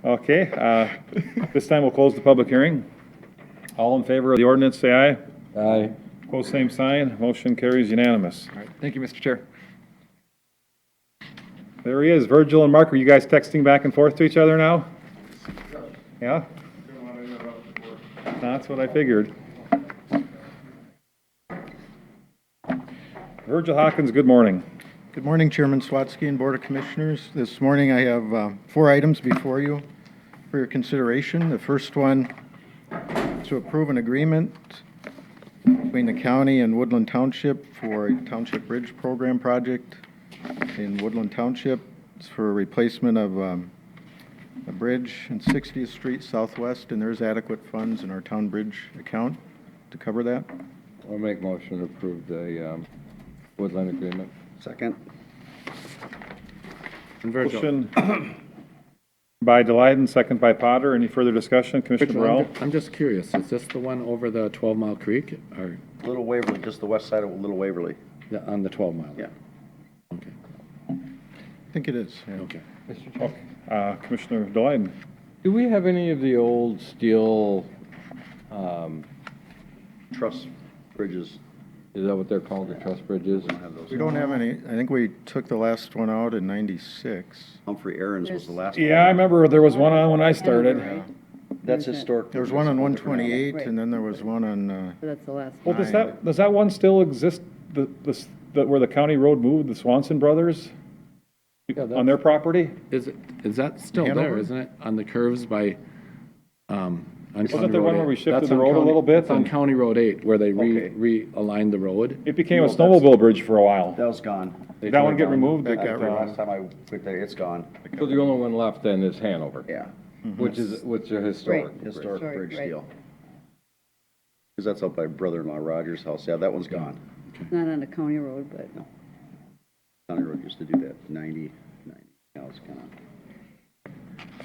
Okay, this time we'll close the public hearing. All in favor of the ordinance, say aye. Aye. Pose same sign. Motion carries unanimous. All right, thank you, Mr. Chair. There he is. Virgil and Mark, are you guys texting back and forth to each other now? Yeah? That's what I figured. Virgil Hawkins, good morning. Good morning, Chairman Swatsky and Board of Commissioners. This morning I have 4 items before you for your consideration. The first one is to approve an agreement between the county and Woodland Township for a Township Bridge Program project in Woodland Township. It's for a replacement of a bridge in 60th Street Southwest, and there's adequate funds in our town bridge account to cover that. I'll make motion to approve the Woodland agreement. Second. And Virgil, Motion by Delighten, second by Potter. Any further discussion? Commissioner Virgil, Burrell? I'm just curious, is this the one over the 12 Mile Creek or Little Waverly, just the west side of Little Waverly. on the 12 Mile? Yeah. Okay, I think it is. yeah. okay. Commissioner Delighten? Do we have any of the old steel, Truss bridges. is that what they're called, the truss bridges? We don't have any, I think we took the last one out in 96. Humphrey Aaron's was the last one. Yeah, I remember there was one on when I started. That's historic. There was one on bridges. 128, Right. and then there was one on, So that's the last Well, one. does that one still exist, where the county road moved, the Swanson Brothers? Yeah, On their property? Is that still there, Hanover? isn't it? On the curves by, on County Wasn't there one Road where we 8? shifted That's the on road a County- little bit That's on and- County Road 8, where they Okay. realigned the road. It became a snowmobile bridge for a while. That was gone. Did that one get removed? That got The removed. last time I went there, it's gone. So the only one left then is Hanover? Yeah, Which is a historic. Right. bridge. historic Historic, bridge right. deal. Because that's up by brother-in-law Roger's house. Yeah, that one's gone. It's not on the county road, but County Road used to do that, 90. Now it's kind of.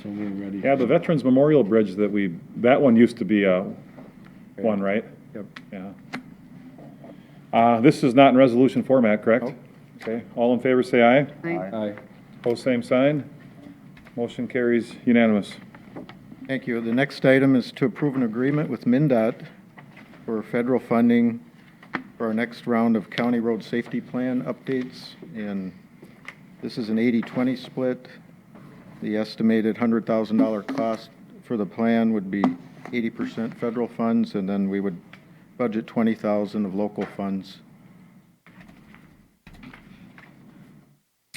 So we're ready. Yeah, the Veterans Memorial Bridge that one used to be one, right? Yep. Yeah. This is not in resolution format, correct? Nope. Okay, all in favor say aye. Aye. Pose same sign. Motion carries unanimous. Thank you. The next item is to approve an agreement with MnDOT for federal funding for our next round of county road safety plan updates. And this is an 80-20 split. The estimated $100,000 cost for the plan would be 80% federal funds, and then we would budget $20,000 of local funds.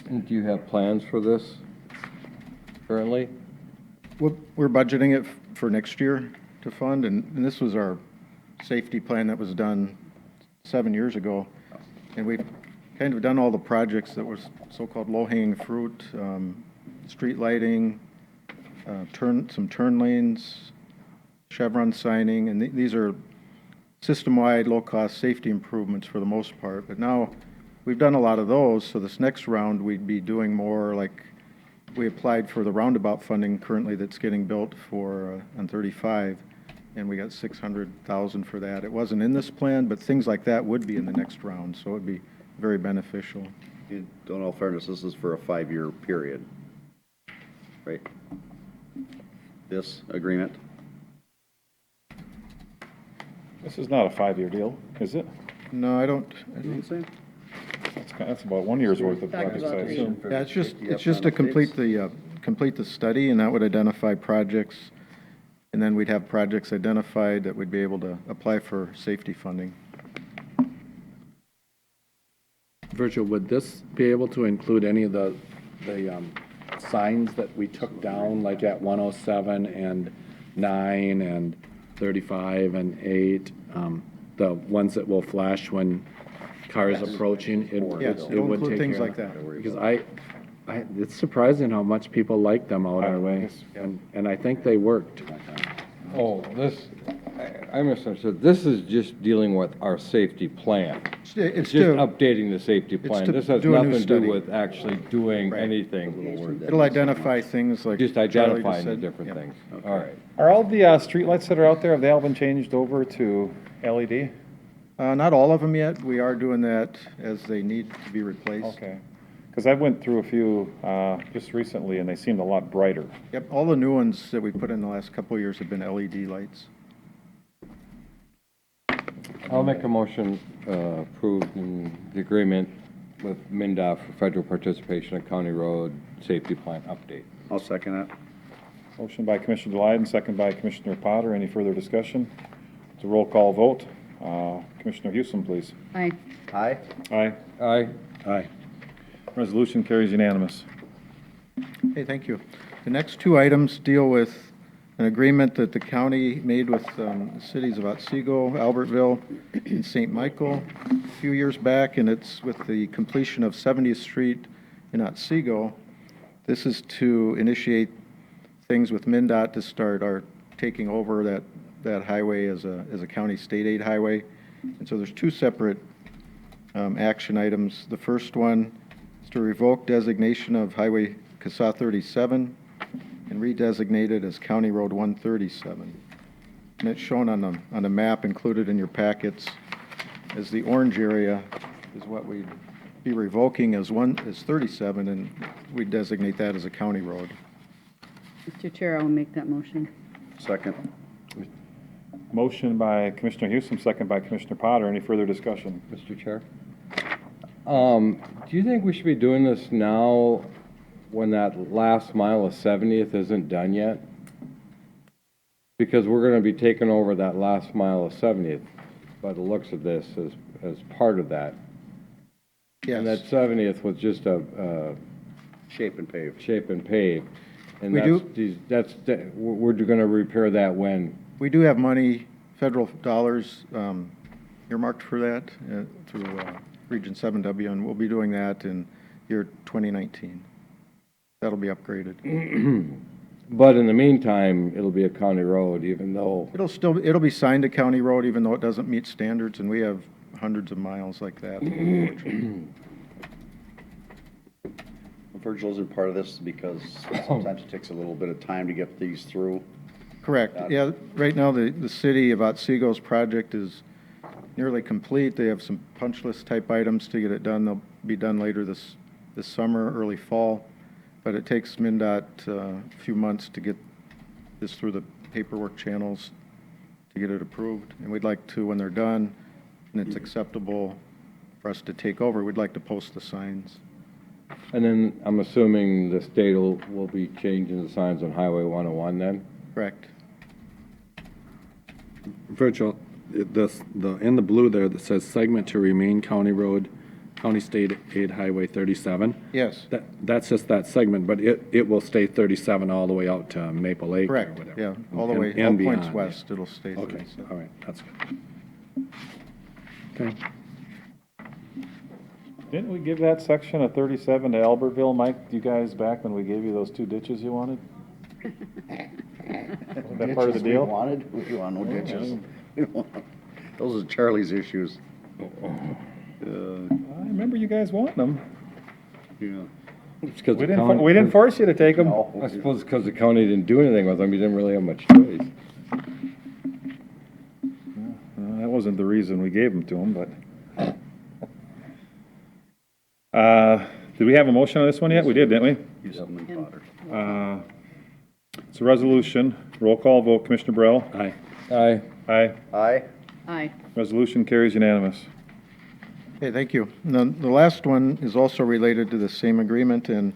And do you have plans for this currently? We're budgeting it for next year to fund, and this was our safety plan that was done 7 years ago. And we've kind of done all the projects that was so-called low-hanging fruit, street lighting, some turn lanes, chevron signing, and these are system-wide, low-cost safety improvements for the most part. But now, we've done a lot of those, so this next round, we'd be doing more like, we applied for the roundabout funding currently that's getting built for, on 35, and we got 600,000 for that. It wasn't in this plan, but things like that would be in the next round, so it'd be very beneficial. In all fairness, this is for a 5-year period, right? This agreement? This is not a 5-year deal, is it? No, I don't, That's about 1 year's worth of Talked projects, I about three. assume. yeah, it's just to complete the study, and that would identify projects, and then we'd have projects identified that we'd be able to apply for safety funding. Virgil, would this be able to include any of the signs that we took down, like at 107 and 9 and 35 and 8? The ones that will flash when cars approaching? Yes, It it'll would include take things care like of- that. Because it's surprising how much people like them out our way, and I think they worked. Oh, this, I misunderstood. This is just dealing with our safety plan. It's Just to, updating the safety plan. to This has do a new nothing to do study. with actually doing anything. it'll identify things like. Just Charlie identifying the said. different Yep. things. All right. Are all the streetlights that are out there, have they all been changed over to LED? Not all of them yet. We are doing that as they need to be replaced. Okay. Because I went through a few just recently, and they seemed a lot brighter. Yep, all the new ones that we put in the last couple of years have been LED lights. I'll make a motion approving the agreement with MinDOT for federal participation in county road safety plan update. I'll second that. Motion by Commissioner Delight, second by Commissioner Potter. Any further discussion? It's a roll call vote. Commissioner Houston, please. Aye. Aye. Aye. Aye. Aye. Resolution carries unanimous. Okay, thank you. The next two items deal with an agreement that the county made with the cities of Otsego, Albertville, and St. Michael a few years back, and it's with the completion of 70th Street in Otsego. This is to initiate things with MinDOT to start our taking over that highway as a county state aid highway. And so there's two separate action items. The first one is to revoke designation of Highway CSA 37 and redesignate it as County Road 137. And it's shown on the map included in your packets as the orange area is what we'd be revoking as 37, and we designate that as a county road. Mr. Chair, I will make that motion. Second. Motion by Commissioner Houston, second by Commissioner Potter. Any further discussion? Mr. Chair? Do you think we should be doing this now when that last mile of 70th isn't done yet? Because we're going to be taking over that last mile of 70th by the looks of this as part of that. And that Yes, 70th was just a Shape and pave. shape and pave. And We we're going to repair that when? we do have money, federal dollars earmarked for that through Region 7W, and we'll be doing that in year 2019. That'll be upgraded. But in the meantime, it'll be a county road, even though, It'll be signed a county road, even though it doesn't meet standards, and we have hundreds of miles like that. Virgil isn't part of this because sometimes it takes a little bit of time to get these through. Correct. Yeah, right now, the city of Otsego's project is nearly complete. They have some punch list type items to get it done. They'll be done later this summer, early fall. But it takes MinDOT a few months to get this through the paperwork channels to get it approved. And we'd like to, when they're done and it's acceptable for us to take over, we'd like to post the signs. and then I'm assuming the state will be changing the signs on Highway 101 then? Correct. Virgil, in the blue there that says segment to remain county road, county state aid highway 37. Yes, That's just that segment, but it will stay 37 all the way out to Maple Lake or correct. whatever. Yeah, all the way, And all points beyond, west, it'll stay Okay, 37. all right, that's good. Okay. Didn't we give that section of 37 to Albertville, Mike, you guys, back when we gave you those 2 ditches you wanted? Was that part of the Ditches deal? We wanted, we want no ditches. We don't want- Those are Charlie's issues. I remember you guys wanting them. Yeah. It's 'cause We the didn't force you to take them. I suppose because the county didn't do anything with them, you didn't really have much choice. That wasn't the reason we gave them to them, but. Did we have a motion on this one yet? We did, didn't we? Houston and Potter. It's a resolution. Roll call vote. Commissioner Burrell? Aye. Aye. Aye. Aye. Aye. Resolution carries unanimous. Okay, thank you. And then the last one is also related to the same agreement, and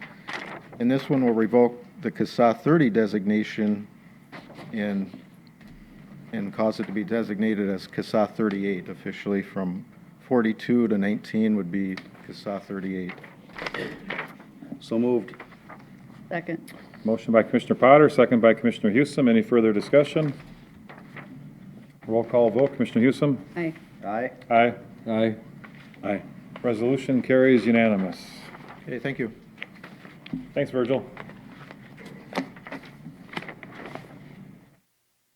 this one will revoke the CSA 30 designation and cause it to be designated as CSA 38 officially. From 42 to 19 would be CSA 38. So moved. Second. Motion by Commissioner Potter, second by Commissioner Houston. Any further discussion? Roll call vote. Commissioner Houston? Aye. Aye. Aye. Aye. Aye. Resolution carries unanimous. Okay, thank you. Thanks, Virgil.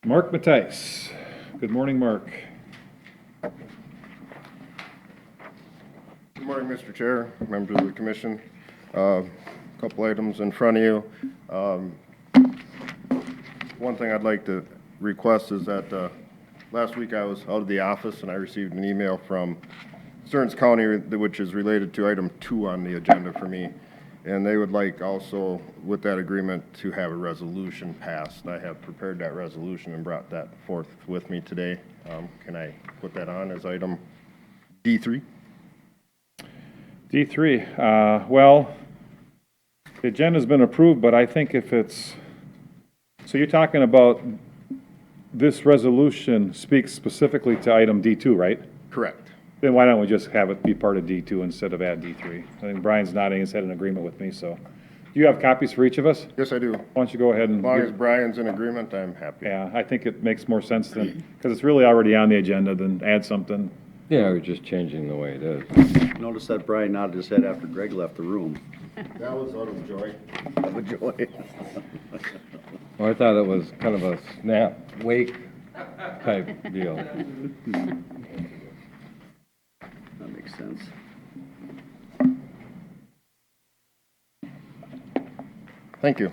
Mark Mattice, Good morning, Mark. Good morning, Mr. Chair, members of the commission. Couple items in front of you. One thing I'd like to request is that last week I was out of the office and I received an email from Stearns County, which is related to item 2 on the agenda for me. And they would like also, with that agreement, to have a resolution passed. I have prepared that resolution and brought that forth with me today. Can I put that on as item D3? D3, well, the agenda's been approved, but I think if it's, so you're talking about this resolution speaks specifically to item D2, right? Correct. Then why don't we just have it be part of D2 instead of add D3? I think Brian's nodding his head in agreement with me, so. Do you have copies for each of us? Yes, I do. Why don't you go ahead and. As long as Brian's in agreement, I'm happy. Yeah, I think it makes more sense than, because it's really already on the agenda, than add something. Yeah, we're just changing the way it is. Notice that Brian nodded his head after Greg left the room. That was out of joy. Of a joy. Well, I thought it was kind of a snap, wake type deal. That makes sense. Thank you.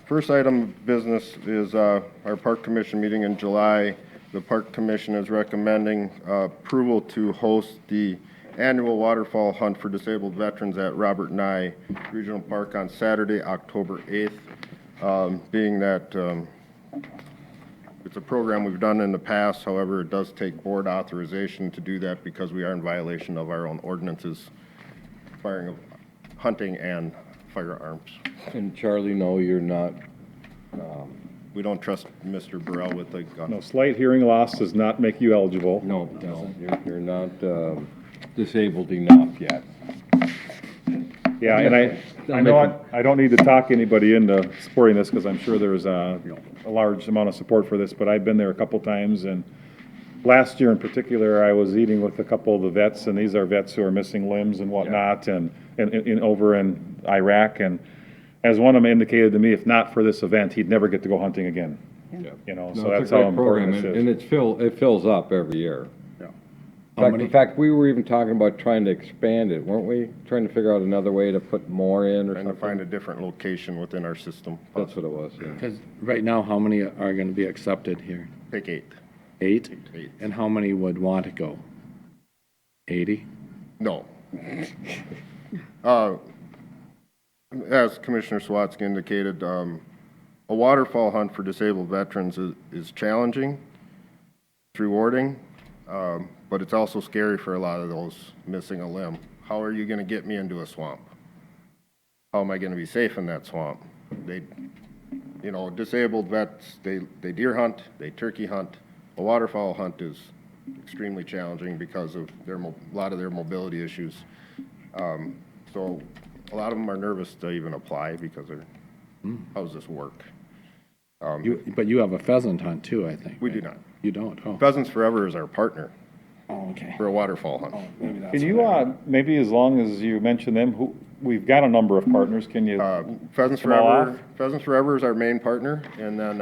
First item of business is our Park Commission meeting in July. The Park Commission is recommending approval to host the annual waterfall hunt for disabled veterans at Robert Nye Regional Park on Saturday, October 8th. Being that it's a program we've done in the past, however, it does take board authorization to do that because we are in violation of our own ordinances, firing of hunting and firearms. And Charlie, no, you're not, We don't trust Mr. Burrell with the gun. No, slight hearing loss does not make you eligible. no, you're not disabled enough yet. Yeah, and I know I don't need to talk anybody into supporting this, because I'm sure there's a large amount of support for this, but I've been there a couple times, and last year in particular, I was eating with a couple of the vets, and these are vets who are missing limbs and whatnot, and over in Iraq, and as one of them indicated to me, if not for this event, he'd never get to go hunting again. You know, so No, it's that's a how great program, important this and is. it fills up every year. How In many- fact, we were even talking about trying to expand it, weren't we? Trying to figure out another way to put more in or Trying to something? find a different location within our system. That's what it was, yeah. Because right now, how many are going to be accepted here? Pick 8. 8? 8. And how many would want to go? 80? No. As Commissioner Swatsky indicated, a waterfall hunt for disabled veterans is challenging, it's rewarding, but it's also scary for a lot of those missing a limb. How are you going to get me into a swamp? How am I going to be safe in that swamp? Disabled vets, they deer hunt, they turkey hunt. A waterfowl hunt is extremely challenging because of a lot of their mobility issues. So a lot of them are nervous to even apply because they're, how does this work? But you have a pheasant hunt too, I think. We right? do not. You don't? Oh, Pheasants Forever is our partner oh, okay. for a waterfowl hunt. Maybe that's Can you, what I- maybe as long as you mention them, we've got a number of partners, can you? Pheasants Them all Forever, Pheasants Forever is our main partner, and then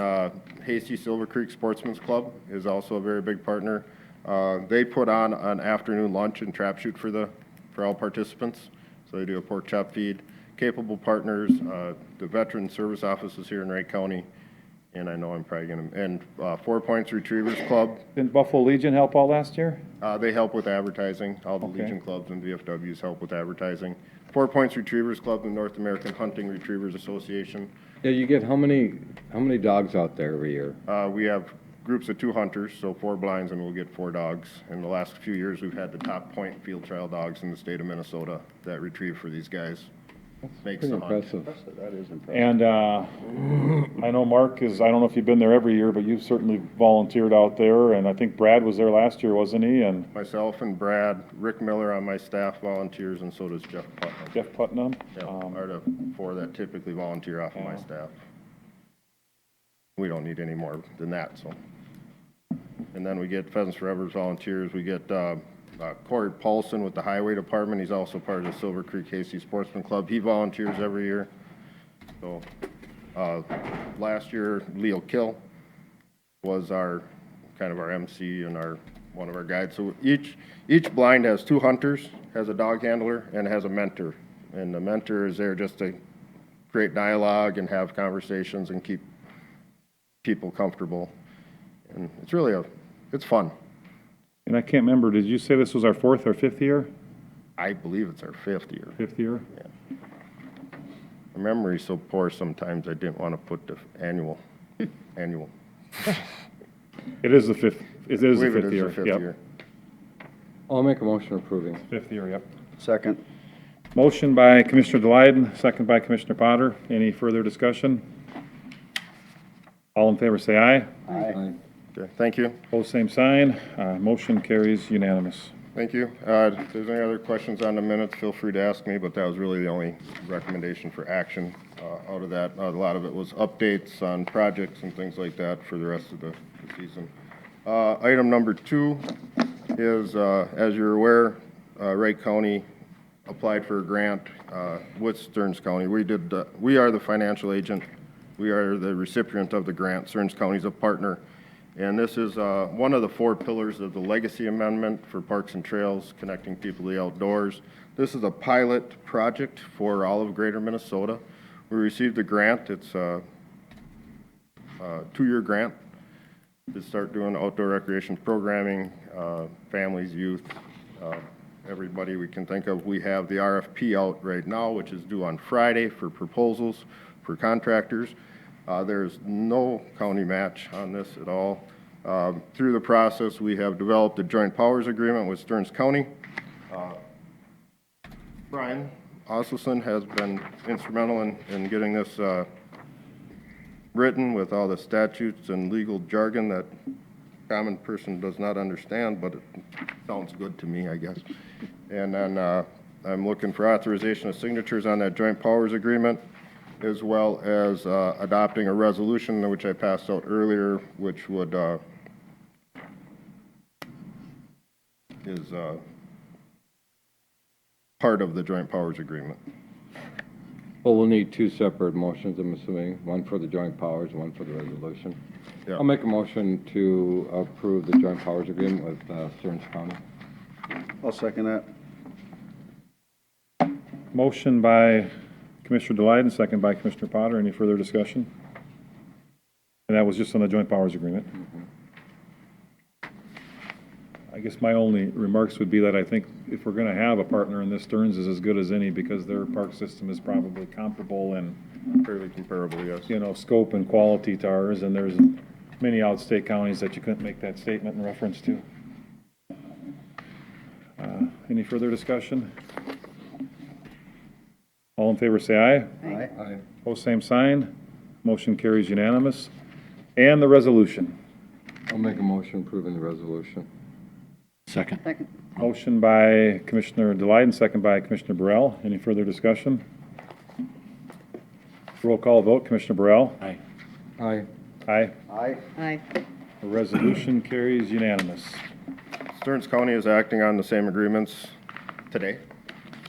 Hasty Silver Creek Sportsman's Club is also a very big partner. They put on an afternoon lunch and trap shoot for all participants. So they do a pork chop feed. Capable partners, the Veteran Service Offices here in Wright County, and I know I'm probably going to, and 4 Points Retrievers Club. Didn't Buffalo Legion help all last year? They help with advertising. All the Okay. Legion clubs and VFWs help with advertising. 4 Points Retrievers Club, the North American Hunting Retrievers Association. Yeah, you get how many dogs out there every year? We have groups of 2 hunters, so 4 blinds, and we'll get 4 dogs. In the last few years, we've had the top point field trial dogs in the state of Minnesota that retrieve for these guys. Makes Pretty the hunt. impressive. That is impressive. And I know Mark is, I don't know if you've been there every year, but you've certainly volunteered out there, and I think Brad was there last year, wasn't he? And Myself and Brad, Rick Miller on my staff volunteers, and so does Jeff Putnam. Jeff Putnam. Yeah, are the 4 that typically volunteer off of my staff. We don't need any more than that, so. And then we get Pheasants Forever's volunteers. We get Corey Paulson with the Highway Department. He's also part of the Silver Creek Hasty Sportsman Club. He volunteers every year. So last year, Leo Kill was our kind of our MC and one of our guides. So each blind has 2 hunters, has a dog handler, and has a mentor. And the mentor is there just to create dialogue and have conversations and keep people comfortable. And it's really it's fun. And I can't remember, did you say this was our 4th or 5th year? I believe it's our 5th year. 5th year? My memory's so poor sometimes I didn't want to put the annual. It is the 5th, it is the I believe it 5th is year. the 5th Yep. year. I'll make a motion approving. 5th year, yep. Second. Motion by Commissioner Delayden, second by Commissioner Potter. Any further discussion? All in favor, say aye. Aye. Okay, thank you. Pose same sign. Motion carries unanimous. Thank you. If there's any other questions on the minutes, feel free to ask me, but that was really the only recommendation for action out of that. A lot of it was updates on projects and things like that for the rest of the season. Item number 2 is, as you're aware, Wright County applied for a grant with Stearns County. We are the financial agent. We are the recipient of the grant. Stearns County is a partner. And this is one of the 4 pillars of the Legacy Amendment for Parks and Trails, connecting people to the outdoors. This is a pilot project for all of Greater Minnesota. We received a grant. It's a 2-year grant to start doing outdoor recreation programming, families, youth, everybody we can think of. We have the RFP out right now, which is due on Friday for proposals for contractors. There's no county match on this at all. Through the process, we have developed a joint powers agreement with Stearns County. Brian Osselson has been instrumental in getting this written with all the statutes and legal jargon that common person does not understand, but it sounds good to me, I guess. And then I'm looking for authorization of signatures on that joint powers agreement, as well as adopting a resolution which I passed out earlier, which would is part of the joint powers agreement. Well, we'll need 2 separate motions, I'm assuming, one for the joint powers, one for the resolution. Yeah. I'll make a motion to approve the joint powers agreement with Stearns County. I'll second that. Motion by Commissioner Delayden, second by Commissioner Potter. Any further discussion? And that was just on the joint powers agreement. I guess my only remarks would be that I think if we're gonna have a partner in this, Stearns is as good as any because their park system is probably comparable in, Fairly comparable, yes. scope and quality to ours, and there's many outstate counties that you couldn't make that statement in reference to. Any further discussion? All in favor, say aye. Aye. Pose same sign. Motion carries unanimous. And the resolution. I'll make a motion approving the resolution. Second. Second. Motion by Commissioner Delayden, second by Commissioner Burrell. Any further discussion? Roll call vote. Commissioner Burrell? Aye. Aye. Aye. Aye. Aye. The resolution carries unanimous. Stearns County is acting on the same agreements today.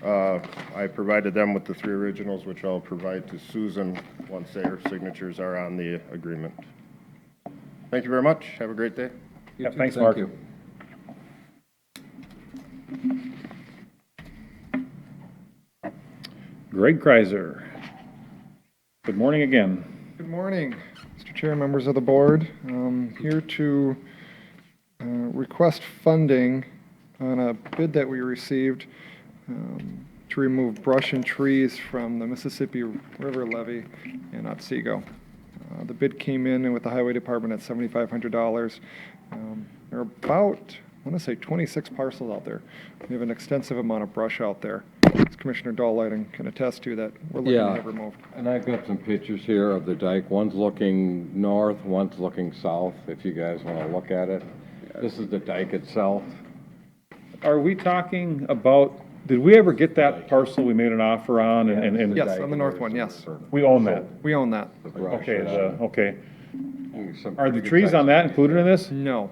I provided them with the 3 originals, which I'll provide to Susan once their signatures are on the agreement. Thank you very much. Have a great day. You Yeah, too. thanks, Thank Mark. you. Greg Kreiser. Good morning again. Good morning, Mr. Chair, members of the board. Here to request funding on a bid that we received to remove brush and trees from the Mississippi River levee in Otsego. The bid came in with the Highway Department at $7,500. There are about, I want to say 26 parcels out there. We have an extensive amount of brush out there, as Commissioner Dahlleiten can attest to, that we're looking to Yeah, have removed. and I've got some pictures here of the dike. One's looking north, one's looking south, if you guys want to look at it. This is the dike itself. Are we talking about, did we ever get that parcel we made an offer on and Yes, on the north one, yes. we own that? We own that. The brush Okay, is- okay. some Are the pretty good trees on size. that included in this? No.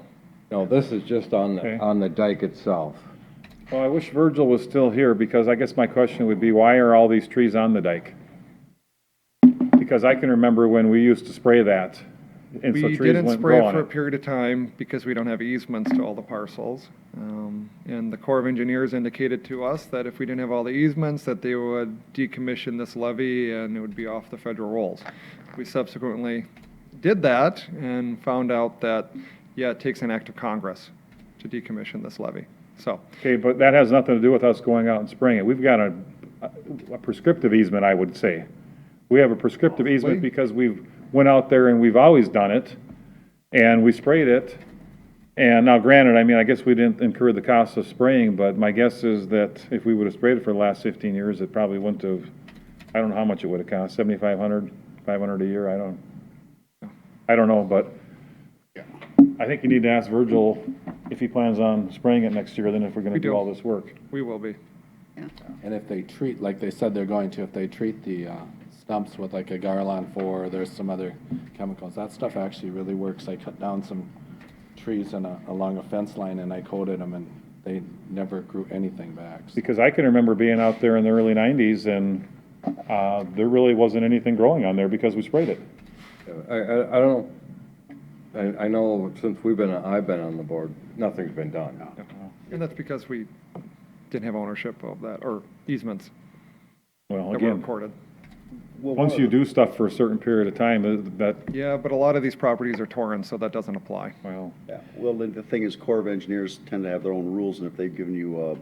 No, this is just on Okay. the dike itself. Well, I wish Virgil was still here, because I guess my question would be, why are all these trees on the dike? Because I can remember when we used to spray that, And so We trees didn't wouldn't spray grow it on for a it. period of time because we don't have easements to all the parcels. And the Corps of Engineers indicated to us that if we didn't have all the easements, that they would decommission this levee and it would be off the federal rolls. We subsequently did that and found out that, yeah, it takes an act of Congress to decommission this levee. So, Okay, but that has nothing to do with us going out and spraying it. We've got a prescriptive easement, I would say. We have a prescriptive easement because we've went out there and we've always done it, and we sprayed it. And now granted, I mean, I guess we didn't incur the cost of spraying, but my guess is that if we would have sprayed it for the last 15 years, it probably wouldn't have, I don't know how much it would have cost, 7,500, 500 a year, I don't know, but I think you need to ask Virgil if he plans on spraying it next year, then if we're gonna We do do. all this work. we will be. And if they treat, like they said they're going to, if they treat the stumps with like a Garland 4, or there's some other chemicals, that stuff actually really works. I cut down some trees along a fence line and I coated them and they never grew anything back. Because I can remember being out there in the early 90s and there really wasn't anything growing on there because we sprayed it. I don't, I know since I've been on the board, nothing's been done. And that's because we didn't have ownership of that, or easements Well, that were again, recorded. once you do stuff for a certain period of time, that, Yeah, but a lot of these properties are torn, so that doesn't apply. well, Yeah, well, the thing is, Corps of Engineers tend to have their own rules, and if they've given you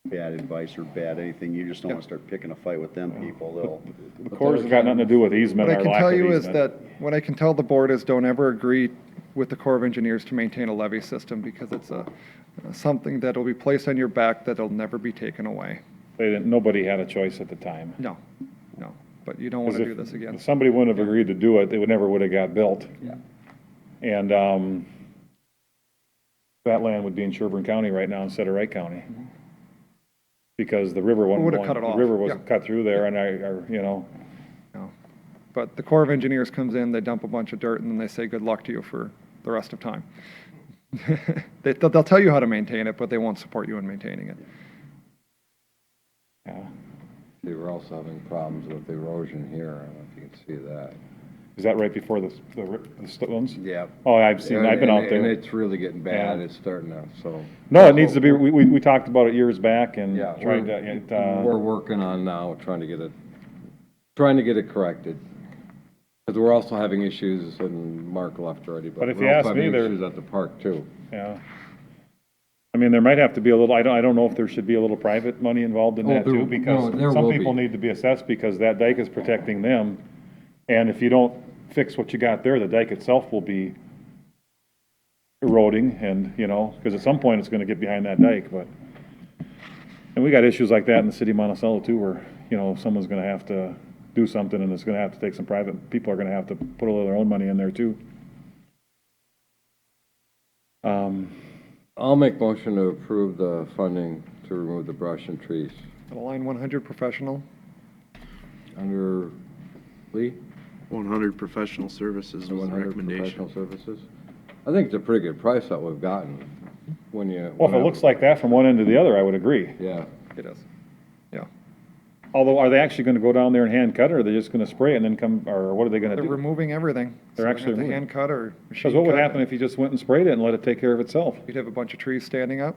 bad advice or bad anything, you just don't want to start picking a fight with them people. the Corps has got nothing to do with easement What I or can lack tell of you is easement. that, what I can tell the board is don't ever agree with the Corps of Engineers to maintain a levee system because it's something that'll be placed on your back that'll never be taken away. Nobody had a choice at the time. No, but you don't want to do this again. If somebody wouldn't have agreed to do it, they never would have got built. Yeah. And that land would be in Sherburne County right now instead of Wright County. Because the river wasn't would have going, cut it the off, river wasn't yeah. cut through there, and No. But the Corps of Engineers comes in, they dump a bunch of dirt, and then they say, good luck to you for the rest of time. They'll tell you how to maintain it, but they won't support you in maintaining it. yeah. They were also having problems with erosion here. I don't know if you can see that. Is that right before the stones? Yeah. Oh, I've been out And there. it's really getting bad. Yeah. It's starting to, so. No, it needs to be, we talked about it years back and Yeah, tried to, we're working on now, trying to get it corrected. Because we're also having issues, and Mark left already, But but if we're you also ask me, having there- issues at the park too. yeah. I mean, there might have to be a little, I don't know if there should be a little private money involved in Oh, that there- too, because no, there some will people be. need to be assessed because that dike is protecting them. And if you don't fix what you got there, the dike itself will be eroding and, because at some point it's gonna get behind that dike, but. And we got issues like that in the city of Monticello too, where, someone's gonna have to do something and it's gonna have to take some private, people are gonna have to put a little of their own money in there too. I'll make motion to approve the funding to remove the brush and trees. Line 100 professional, Under Lee? 100 professional services was the 100 recommendation. Professional services? I think it's a pretty good price that we've gotten when you. Well, if it looks like that from one end to the other, I would agree. Yeah. it is. Yeah. Although, are they actually gonna go down there and hand cut it, or are they just gonna spray it and then come, or what are they gonna They're do? removing everything. They're So actually have to removing. hand cut or machine Because what would cut. happen if you just went and sprayed it and let it take care of itself? You'd have a bunch of trees standing up,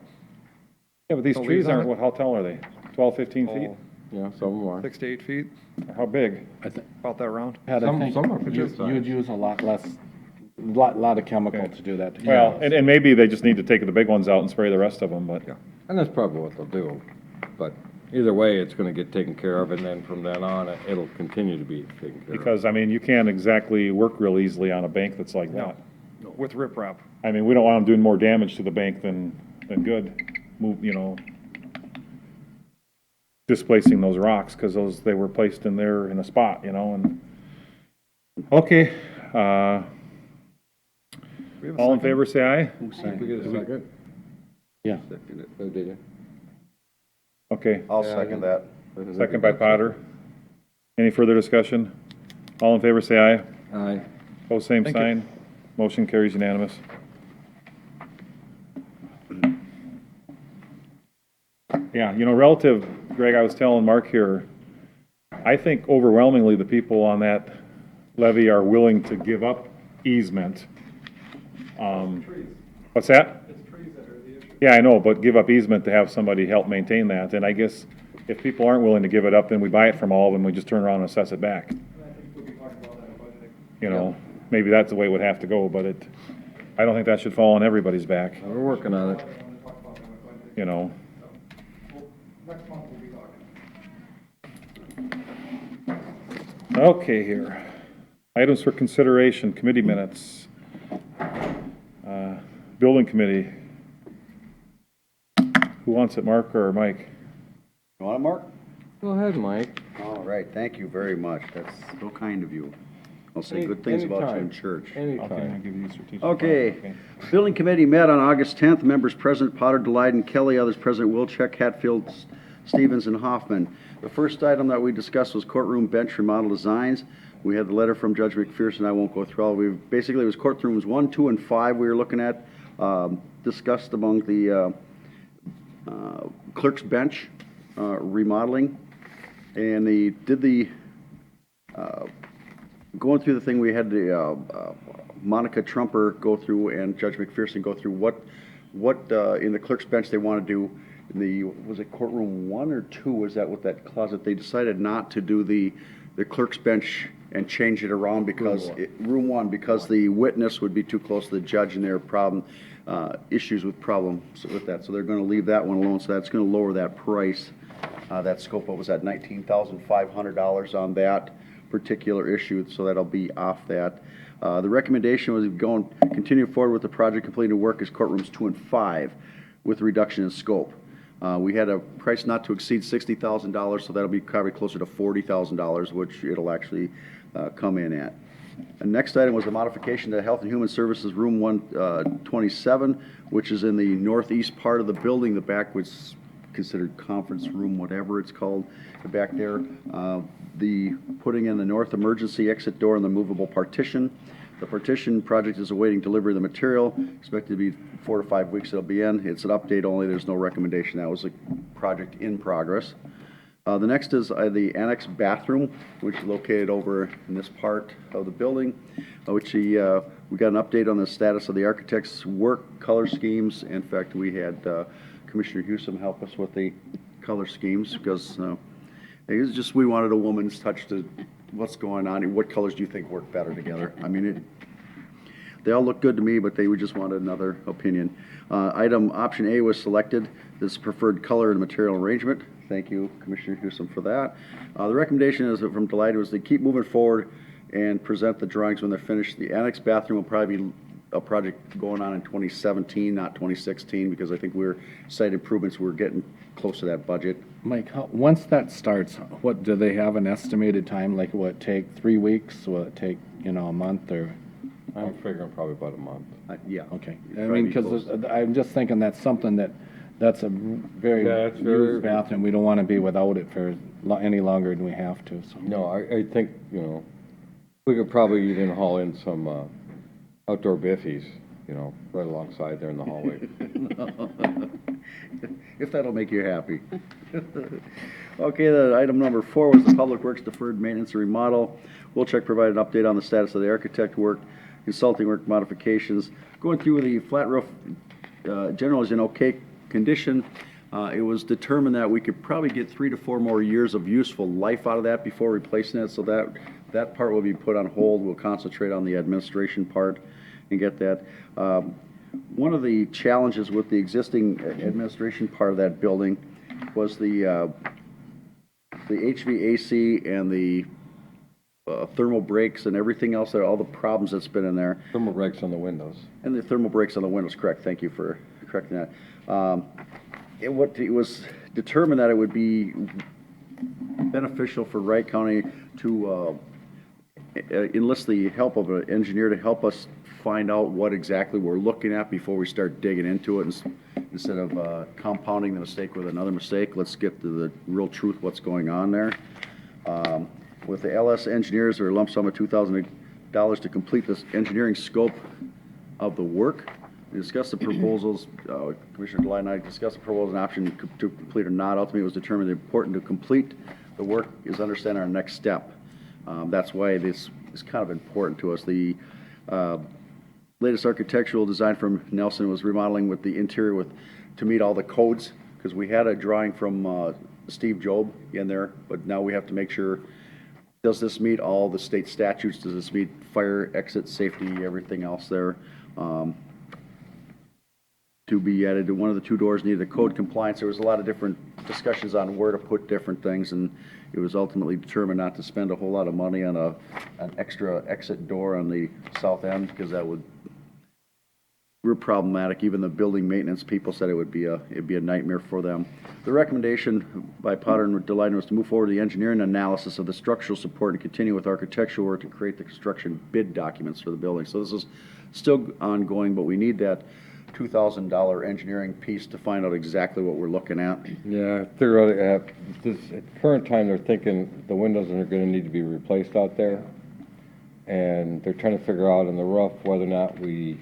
Yeah, but these No trees leaves on aren't, it? how tall are they? 12, 15 feet? Oh, Yeah, some of them are. 6 to 8 feet, How big? about that round. Pat, I Some think are pretty you good size. would use a lot less, lot of chemical to do that. Well, and maybe they just need to take the big ones out and spray the rest of them, but. Yeah. And that's probably what they'll do. But either way, it's gonna get taken care of, and then from then on, it'll continue to be taken care of. Because, I mean, you can't exactly work real easily on a bank that's like that. With riprap. I mean, we don't want them doing more damage to the bank than good. Move, displacing those rocks, because they were placed in there in a spot, and. Okay, We have a all in second? favor, say aye. Did we get a second? Yeah. Oh, did you? Okay, I'll second that. second by Potter. Any further discussion? All in favor, say aye. Aye. Pose same Thank you. sign. Motion carries unanimous. Yeah, relative, Greg, I was telling Mark here, I think overwhelmingly the people on that levy are willing to give up easement. What's that? Yeah, I know, but give up easement to have somebody help maintain that, and I guess if people aren't willing to give it up, then we buy it from all of them, we just turn around and assess it back. You know, maybe that's the way it would have to go, but I don't think that should fall on everybody's back, We're working on it. you know. Okay, here. Items for consideration, committee minutes. Building committee. Who wants it, Mark or Mike? You want it, Mark? Go ahead, Mike. All right, thank you very much. That's so kind of you. I'll say good things about you in Anytime. church. Okay, I'll Anytime. give you these certificates. Okay. Building committee met on August 10th. Members present, Potter, Delyden, Kelly, others present, Wilczek, Hatfield, Stevens, and Hoffman. The first item that we discussed was courtroom bench remodel designs. We had the letter from Judge McPherson. I won't go through all. Basically, it was courtrooms 1, 2, and 5 we were looking at, discussed among the clerk's bench remodeling. And they did going through the thing, we had the Monica Trumper go through and Judge McPherson go through what in the clerk's bench they want to do. Was it courtroom 1 or 2? Was that with that closet? They decided not to do the clerk's bench and change it around because room 1, because the witness would be too close to the judge and there are issues with problems with that. So they're going to leave that one alone. So that's going to lower that price. That scope, what was that, $19,500 on that particular issue, so that'll be off that. The recommendation was continue forward with the project, completing work as courtrooms 2 and 5 with reduction in scope. We had a price not to exceed $60,000, so that'll be probably closer to $40,000, which it'll actually come in at. The next item was the modification to Health and Human Services Room 127, which is in the northeast part of the building. The back was considered conference room, whatever it's called, back there. The putting in the north emergency exit door and the movable partition. The partition project is awaiting delivery of the material, expected to be 4 to 5 weeks it'll be in. It's an update only, there's no recommendation. That was a project in progress. The next is the annex bathroom, which is located over in this part of the building, which we got an update on the status of the architect's work, color schemes. In fact, we had Commissioner Hewsome help us with the color schemes because it was just, we wanted a woman's touch to what's going on and what colors do you think work better together. I mean, they all look good to me, but they just wanted another opinion. Option A was selected. This preferred color and material arrangement. Thank you, Commissioner Hewsome, for that. The recommendation is from Delighted was to keep moving forward and present the drawings when they're finished. The annex bathroom will probably be a project going on in 2017, not 2016, because I think site improvements, we're getting close to that budget. Mike, once that starts, what, do they have an estimated time? Like, will it take 3 weeks? Will it take, a month or? I'm figuring probably about a month. Yeah. Okay. I Probably mean, close. because I'm just thinking that's something that's a very Yeah, it's very- used bathroom. We don't want to be without it for any longer than we have to, so. No, I think, we could probably even haul in some outdoor biffies, right alongside there in the hallway. If that'll make you happy. Okay, the item number 4 was the Public Works Deferred Maintenance and Remodel. Wilczek provided an update on the status of the architect work, consulting work modifications. Going through the flat roof, general is in okay condition. It was determined that we could probably get 3 to 4 more years of useful life out of that before replacing it, so that part will be put on hold. We'll concentrate on the administration part and get that. One of the challenges with the existing administration part of that building was the HVAC and the thermal breaks and everything else there, all the problems that's been in there. Thermal breaks on the windows. And the thermal breaks on the windows, correct. Thank you for correcting that. It was determined that it would be beneficial for Wright County to enlist the help of an engineer to help us find out what exactly we're looking at before we start digging into it. Instead of compounding the mistake with another mistake, let's get to the real truth, what's going on there. With the LS engineers, there are a lump sum of $2,000 to complete this engineering scope of the work. We discussed the proposals, Commissioner Delight and I discussed the proposals and option to complete or not. Ultimately, it was determined that important to complete the work is understand our next step. That's why this is kind of important to us. The latest architectural design from Nelson was remodeling with the interior to meet all the codes, because we had a drawing from Steve Job in there, but now we have to make sure, does this meet all the state statutes? Does this meet fire, exit, safety, everything else there? To be added to one of the two doors needed a code compliance. There was a lot of different discussions on where to put different things, and it was ultimately determined not to spend a whole lot of money on an extra exit door on the south end, because that would real problematic. Even the building maintenance people said it'd be a nightmare for them. The recommendation by Potter and Delighted was to move forward the engineering analysis of the structural support and continue with architectural work to create the construction bid documents for the building. So this is still ongoing, but we need that $2,000 engineering piece to find out exactly what we're looking at. Yeah, theoretically, at the current time, they're thinking the windows are gonna need to be replaced out there. And they're trying to figure out in the roof whether or not we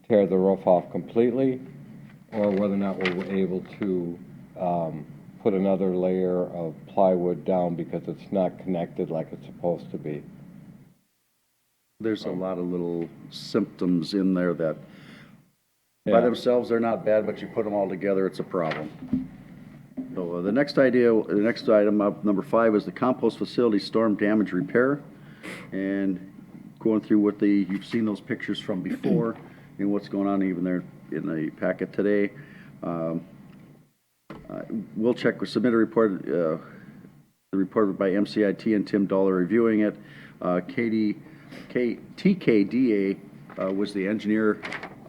tear the roof off completely, or whether or not we're able to put another layer of plywood down because it's not connected like it's supposed to be. There's a lot of little symptoms in there that by themselves, they're not bad, but you put them all together, it's a problem. So the next item up, number 5, is the compost facility storm damage repair. And going through you've seen those pictures from before and what's going on even there in the packet today. We'll check, submit a report, the report by MCIT and Tim Dollar reviewing it. TKDA was the engineer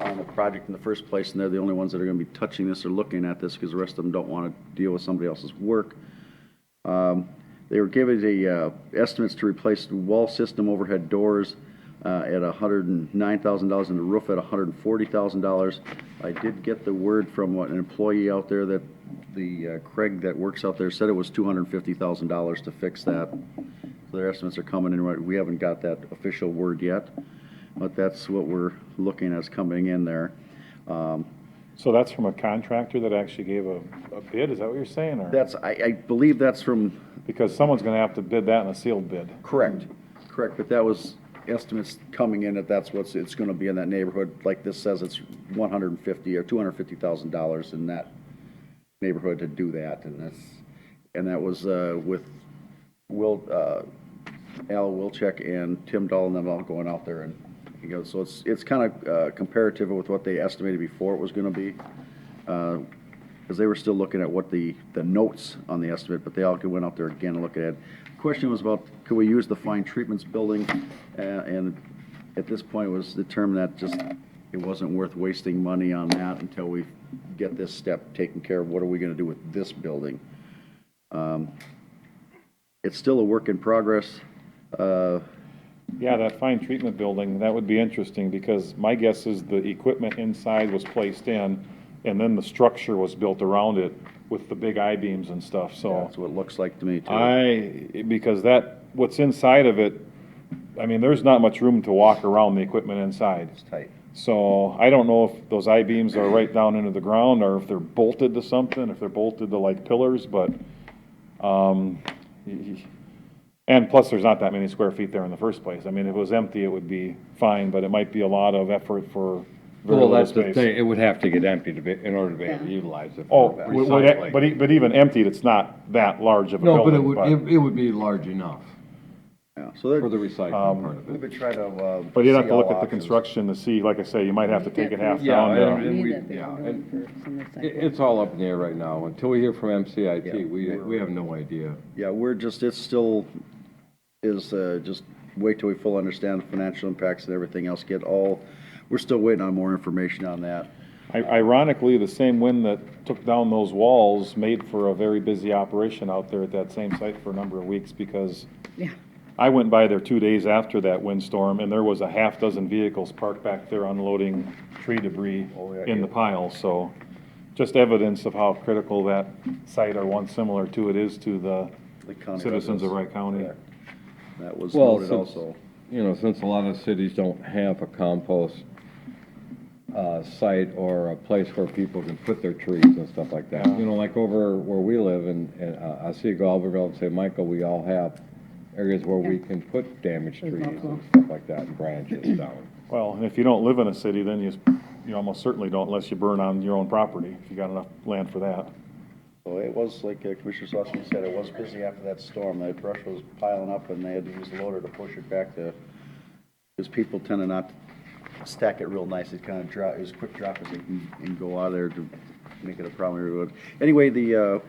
on the project in the first place, and they're the only ones that are going to be touching this or looking at this, because the rest of them don't want to deal with somebody else's work. They were given the estimates to replace the wall system overhead doors at $109,000 and the roof at $140,000. I did get the word from an employee out there that Craig that works out there said it was $250,000 to fix that. So their estimates are coming in right. We haven't got that official word yet, but that's what we're looking at coming in there. So that's from a contractor that actually gave a bid, is that what you're saying, or? I believe that's from. Because someone's gonna have to bid that in a sealed bid. Correct, but that was estimates coming in that's it's gonna be in that neighborhood. Like this says it's $150,000 or $250,000 in that neighborhood to do that, and that was with Al Wilczek and Tim Dahl and them all going out there, and so it's kind of comparative with what they estimated before it was going to be, because they were still looking at what the notes on the estimate, but they all went out there again and looked at it. The question was about could we use the fine treatments building, and at this point it was determined that just it wasn't worth wasting money on that until we get this step taken care of. What are we going to do with this building? It's still a work in progress. Yeah, that fine treatment building, that would be interesting, because my guess is the equipment inside was placed in, and then the structure was built around it with the big I-beams and stuff, so. That's what it looks like to me, too. Because what's inside of it, I mean, there's not much room to walk around the equipment inside. It's tight. So I don't know if those I-beams are right down into the ground, or if they're bolted to something, if they're bolted to like pillars, but, and plus, there's not that many square feet there in the first place. I mean, if it was empty, it would be fine, but it might be a lot of effort for very Well, little that's the space. thing, it would have to get empty in order to be able to utilize it Oh, for recycling. but even emptied, it's not that large of a No, but building. it would be large enough Yeah, so for the recycling part of we it. could try to. But you'd have see to look all at the options. construction to see, like I say, you might have to take it half Yeah, down. and- to- and we- Need that yeah, building and for some recycling. It's all up in the air right now. Until we hear from MCIT, Yeah. we have no idea. Yeah, it still is, just wait till we fully understand the financial impacts and everything else, we're still waiting on more information on that. Ironically, the same wind that took down those walls made for a very busy operation out there at that same site for a number of weeks, because Yeah. I went by there 2 days after that windstorm, and there was a half dozen vehicles parked back there unloading tree debris in the pile, so just evidence of how critical that site, or one similar to it, is to the county citizens of residents. Wright County. Correct. That was Well, noted also. since a lot of cities don't have a compost site or a place where people can put their trees and stuff like that. Like over where we live in Otsego, Albertville, and St. Michael, we all have areas where we Yeah. can put damaged There's trees also- and stuff like that and branches down. Well, and if you don't live in a city, then you almost certainly don't unless you burn on your own property, if you got enough land for that. So it was, like Commissioner Slosky said, it was busy after that storm. That brush was piling up and they had to use the loader to push it back to, because people tend to not stack it real nice. It kind of drop, as quick drop as they can go out of there to make it a problem. Anyway, the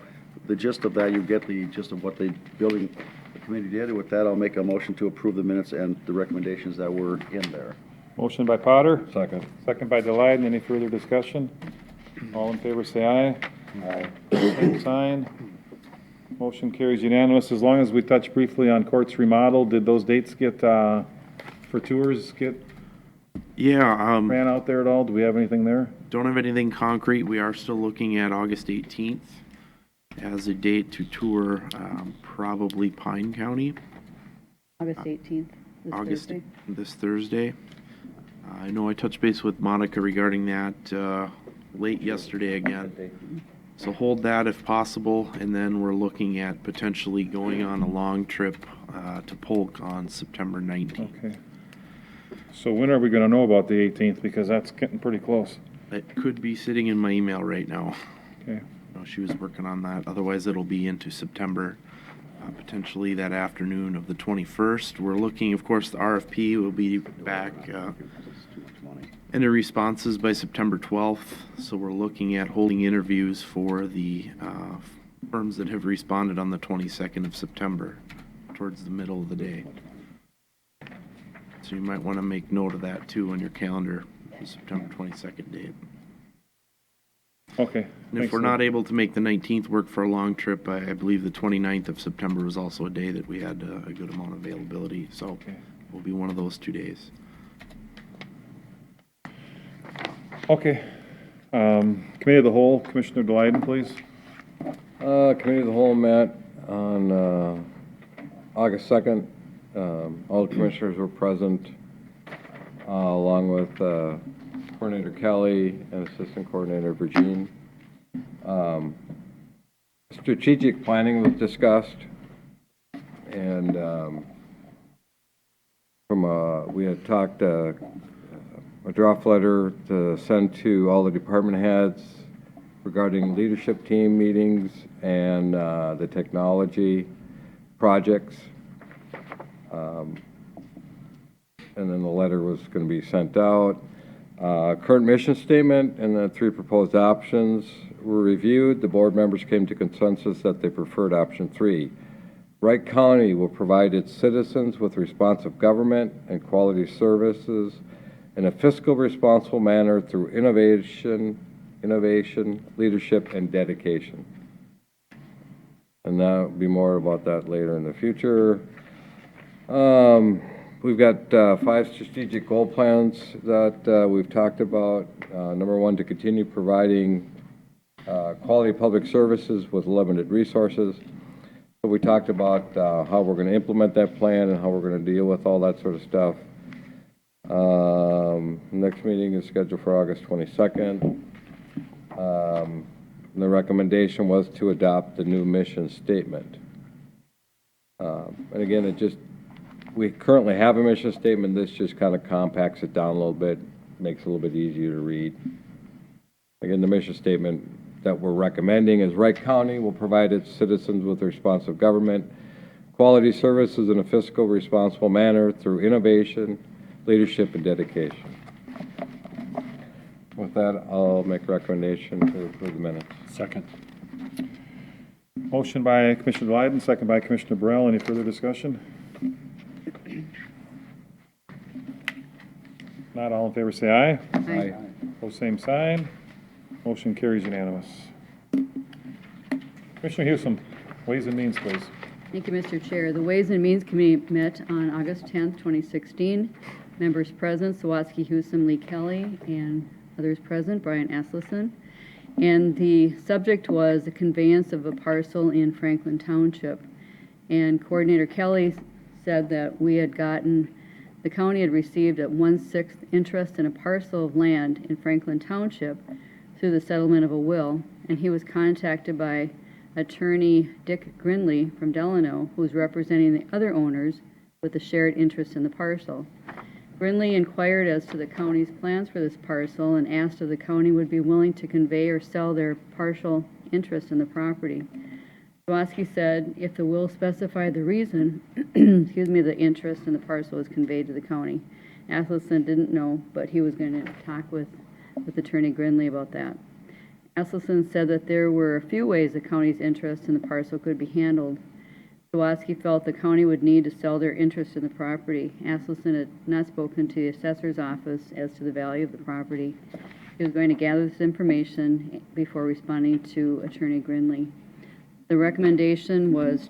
gist of that, you get the gist of what the building committee did. With that, I'll make a motion to approve the minutes and the recommendations that were in there. Motion by Potter, Second. second by Delight. Any further discussion? All in favor, say aye. Aye. Same sign. Motion carries unanimous. As long as we touch briefly on courts remodel, did those dates get, for tours, get Yeah, ran out there at all? Do we have anything there? don't have anything concrete. We are still looking at August 18th as a date to tour, probably Pine County, August 18th, this August, Thursday. this Thursday. I know I touched base with Monica regarding that, late yesterday again. So hold that if possible, and then we're looking at potentially going on a long trip, to Polk on September 19th. Okay. So when are we gonna know about the 18th? Because that's getting pretty close. It could be sitting in my email right now. Okay. No, she was working on that. Otherwise, it'll be into September, potentially that afternoon of the 21st. We're looking, of course, the RFP will be back into responses by September 12th. So we're looking at holding interviews for the firms that have responded on the 22nd of September, towards the middle of the day. So you might want to make note of that too on your calendar, the September 22nd date. Okay. And if Thanks, we're Lou. not able to make the 19th work for a long trip, I believe the 29th of September was also a day that we had a good amount of availability. So Okay. will be one of those 2 days. Okay. Committee of the Whole, Commissioner Glyden, please. Committee of the Whole met on August 2nd. All the commissioners were present, along with Coordinator Kelly and Assistant Coordinator Virgin. Strategic planning was discussed, and we had talked a draft letter to send to all the department heads regarding leadership team meetings and the technology projects. And then the letter was going to be sent out. Current mission statement and the 3 proposed options were reviewed. The board members came to consensus that they preferred option 3. Wright County will provide its citizens with responsive government and quality services in a fiscal responsible manner through innovation, leadership, and dedication. And there'll be more about that later in the future. We've got 5 strategic goal plans that we've talked about. Number 1, to continue providing quality public services with limited resources. So we talked about how we're going to implement that plan and how we're going to deal with all that sort of stuff. Next meeting is scheduled for August 22nd. The recommendation was to adopt the new mission statement. And again, we currently have a mission statement. This just kind of compacts it down a little bit, makes it a little bit easier to read. Again, the mission statement that we're recommending is Wright County will provide its citizens with responsive government, quality services in a fiscal responsible manner through innovation, leadership, and dedication. With that, I'll make a recommendation to approve the minutes. Second. Motion by Commissioner Glyden, second by Commissioner Burrell. Any further discussion? Not all in favor, say aye. Aye. Pose same sign. Motion carries unanimous. Commissioner Hewson, Ways and Means, please. Thank you, Mr. Chair. The Ways and Means Committee met on August 10th, 2016. Members present, Sawatsky, Hewson, Lee Kelly, and others present, Brian Asleson. And the subject was the conveyance of a parcel in Franklin Township. And Coordinator Kelly said that the county had received a 1/6 interest in a parcel of land in Franklin Township through the settlement of a will, and he was contacted by attorney Dick Grinley from Delano, who is representing the other owners with a shared interest in the parcel. Grinley inquired as to the county's plans for this parcel and asked if the county would be willing to convey or sell their partial interest in the property. Zawoski said if the will specified the reason, the interest in the parcel was conveyed to the county. Asselson didn't know, but he was going to talk with Attorney Grinley about that. Asselson said that there were a few ways the county's interest in the parcel could be handled. Zawoski felt the county would need to sell their interest in the property. Asselson had not spoken to the assessor's office as to the value of the property. He was going to gather this information before responding to Attorney Grinley. The recommendation was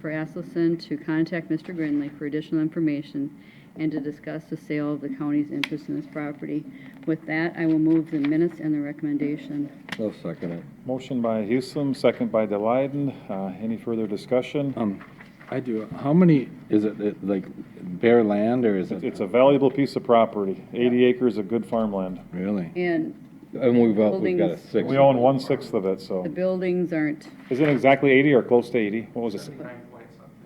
for Asselson to contact Mr. Grinley for additional information and to discuss the sale of the county's interest in this property. With that, I will move the minutes and the recommendation. I'll second it. Motion by Huesum, second by Delyden. Any further discussion? I do. How many, is it like bare land or is it? It's a valuable piece of property, 80 acres of good farmland. Really? And And we've got a Buildings. six. We own 1/6 of it, so. the buildings aren't, Is it exactly 80 or close to 80? What was it?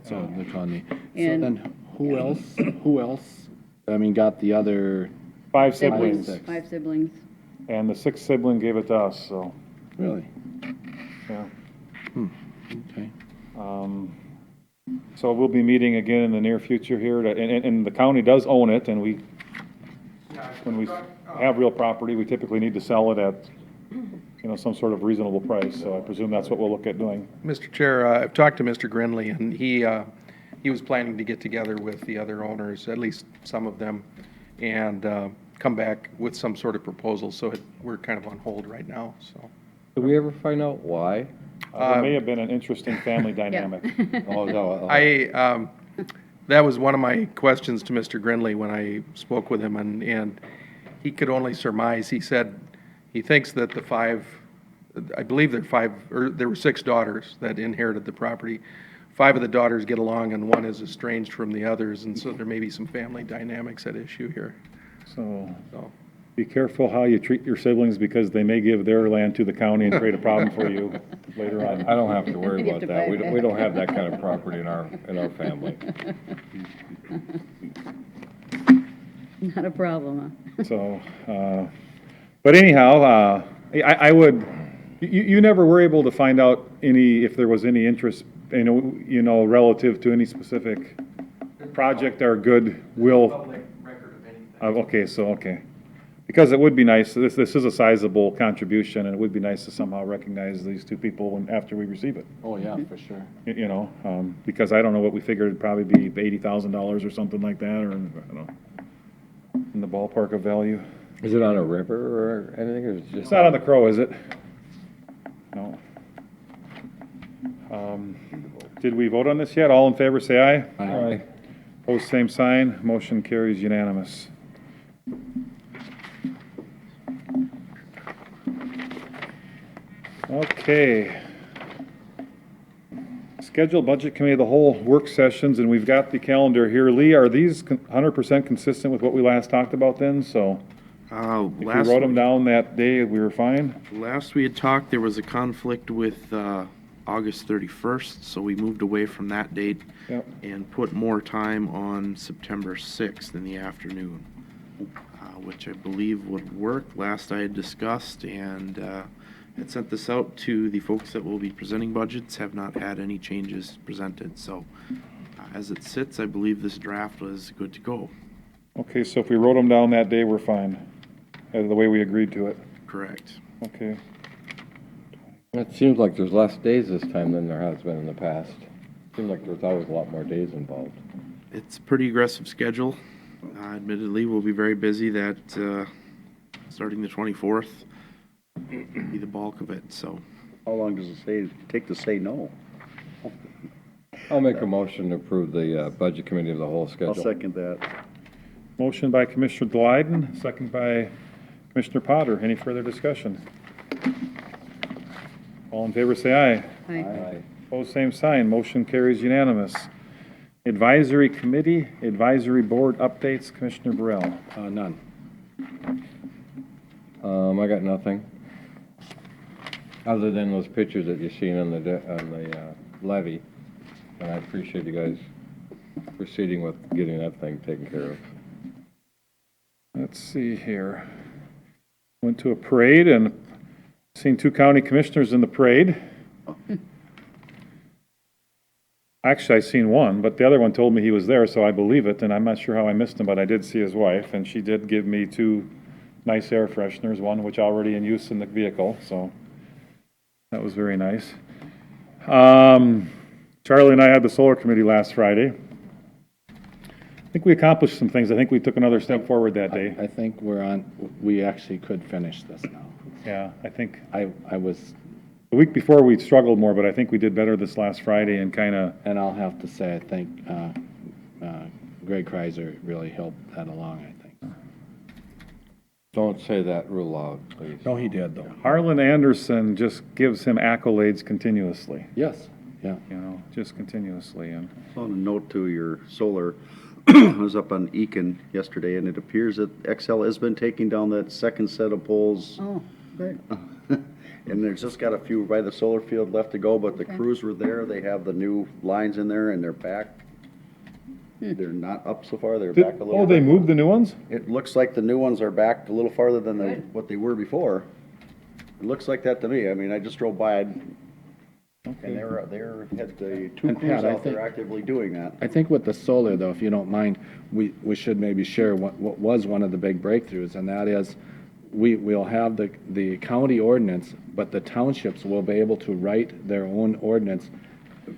So they're telling me. So And- then who else, I mean, got the other, 5 siblings, siblings. 5 siblings. And the 6th sibling gave it to us, so, really? yeah. Okay. So we'll be meeting again in the near future here, and the county does own it, and when we have real property, we typically need to sell it at, some sort of reasonable price, so I presume that's what we'll look at doing. Mr. Chair, I've talked to Mr. Grinley, and he was planning to get together with the other owners, at least some of them, and come back with some sort of proposal, so we're kind of on hold right now, so. Did we ever find out why? There may have been an interesting family dynamic. Oh, no. That was one of my questions to Mr. Grinley when I spoke with him, and he could only surmise. He said he thinks that the 5, I believe there were 6 daughters that inherited the property. 5 of the daughters get along, and 1 is estranged from the others, and so there may be some family dynamics at issue here. So be careful how you treat your siblings, because they may give their land to the county and create a problem for you later on. I don't have to worry You have about to that. buy it We back. don't have that kind of property in our family. Not a problem, huh? So, but anyhow, I would, you never were able to find out if there was any interest, relative to any specific project or goodwill. Public record of anything. Okay. Because it would be nice, this is a sizable contribution, and it would be nice to somehow recognize these 2 people after we receive it. Oh, yeah, for sure. Because I don't know what we figured it'd probably be, $80,000 or something like that, or, I don't know, in the ballpark of value. Is it on a river or anything, or is it just? It's not on the Crow, is it? No. Did we vote on this yet? All in favor, say aye. Aye. Opposed, same sign. Motion carries unanimous. Okay. Scheduled Budget Committee of the Whole work sessions, and we've got the calendar here. Lee, are these 100% consistent with what we last talked about then? So if we wrote them down that day, we were fine? Last we had talked, there was a conflict with August 31st, so we moved away from that date Yep. and put more time on September 6th in the afternoon, which I believe would work. Last I had discussed and had sent this out to the folks that will be presenting budgets, have not had any changes presented. So as it sits, I believe this draft was good to go. Okay, so if we wrote them down that day, we're fine, the way we agreed to it. Correct. Okay. It seems like there's less days this time than there has been in the past. Seems like there's always a lot more days involved. It's a pretty aggressive schedule. Admittedly, we'll be very busy that, starting the 24th, be the bulk of it, so. How long does it take to say no? I'll make a motion to approve the Budget Committee of the Whole schedule. I'll second that. Motion by Commissioner Delyden, second by Commissioner Potter. Any further discussion? All in favor, say aye. Aye. Opposed, same sign. Motion carries unanimous. Advisory Committee, Advisory Board updates, Commissioner Burrell. None. I got nothing. Other than those pictures that you've seen on the levee. And I appreciate you guys proceeding with getting that thing taken care of. Let's see here. Went to a parade and seen 2 county commissioners in the parade. Actually, I seen one, but the other one told me he was there, so I believe it, and I'm not sure how I missed him, but I did see his wife, and she did give me 2 nice air fresheners, one which already in use in the vehicle, so that was very nice. Charlie and I had the solar committee last Friday. I think we accomplished some things. I think we took another step forward that day. I think we actually could finish this now. Yeah, I think I was, the week before we struggled more, but I think we did better this last Friday and kind of, and I'll have to say, I think Greg Kreiser really helped that along, I think. Don't say that real loud, please. No, he did, though. Harlan Anderson just gives him accolades continuously, Yes, yeah. you know, just continuously. And On a note to your solar, I was up on Eakin yesterday, and it appears that XL has been taking down that second set of poles. Oh, good. And there's just got a few by the solar field left to go, but the Okay. crews were there. They have the new lines in there, and they're back. They're not up so far, they're back a little. oh, they bit. moved the new ones? It looks like the new ones are back a little farther than what they were before. It looks like that to me. I mean, I just drove by, and they're had the 2 And crews Pat, I out there think- actively doing that. I think with the solar, though, if you don't mind, we should maybe share what was one of the big breakthroughs, and that is, we'll have the county ordinance, but the townships will be able to write their own ordinance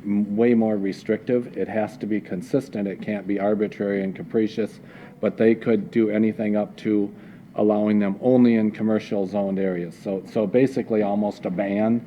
way more restrictive. It has to be consistent. It can't be arbitrary and capricious, but they could do anything up to allowing them only in commercial zoned areas. So basically almost a ban,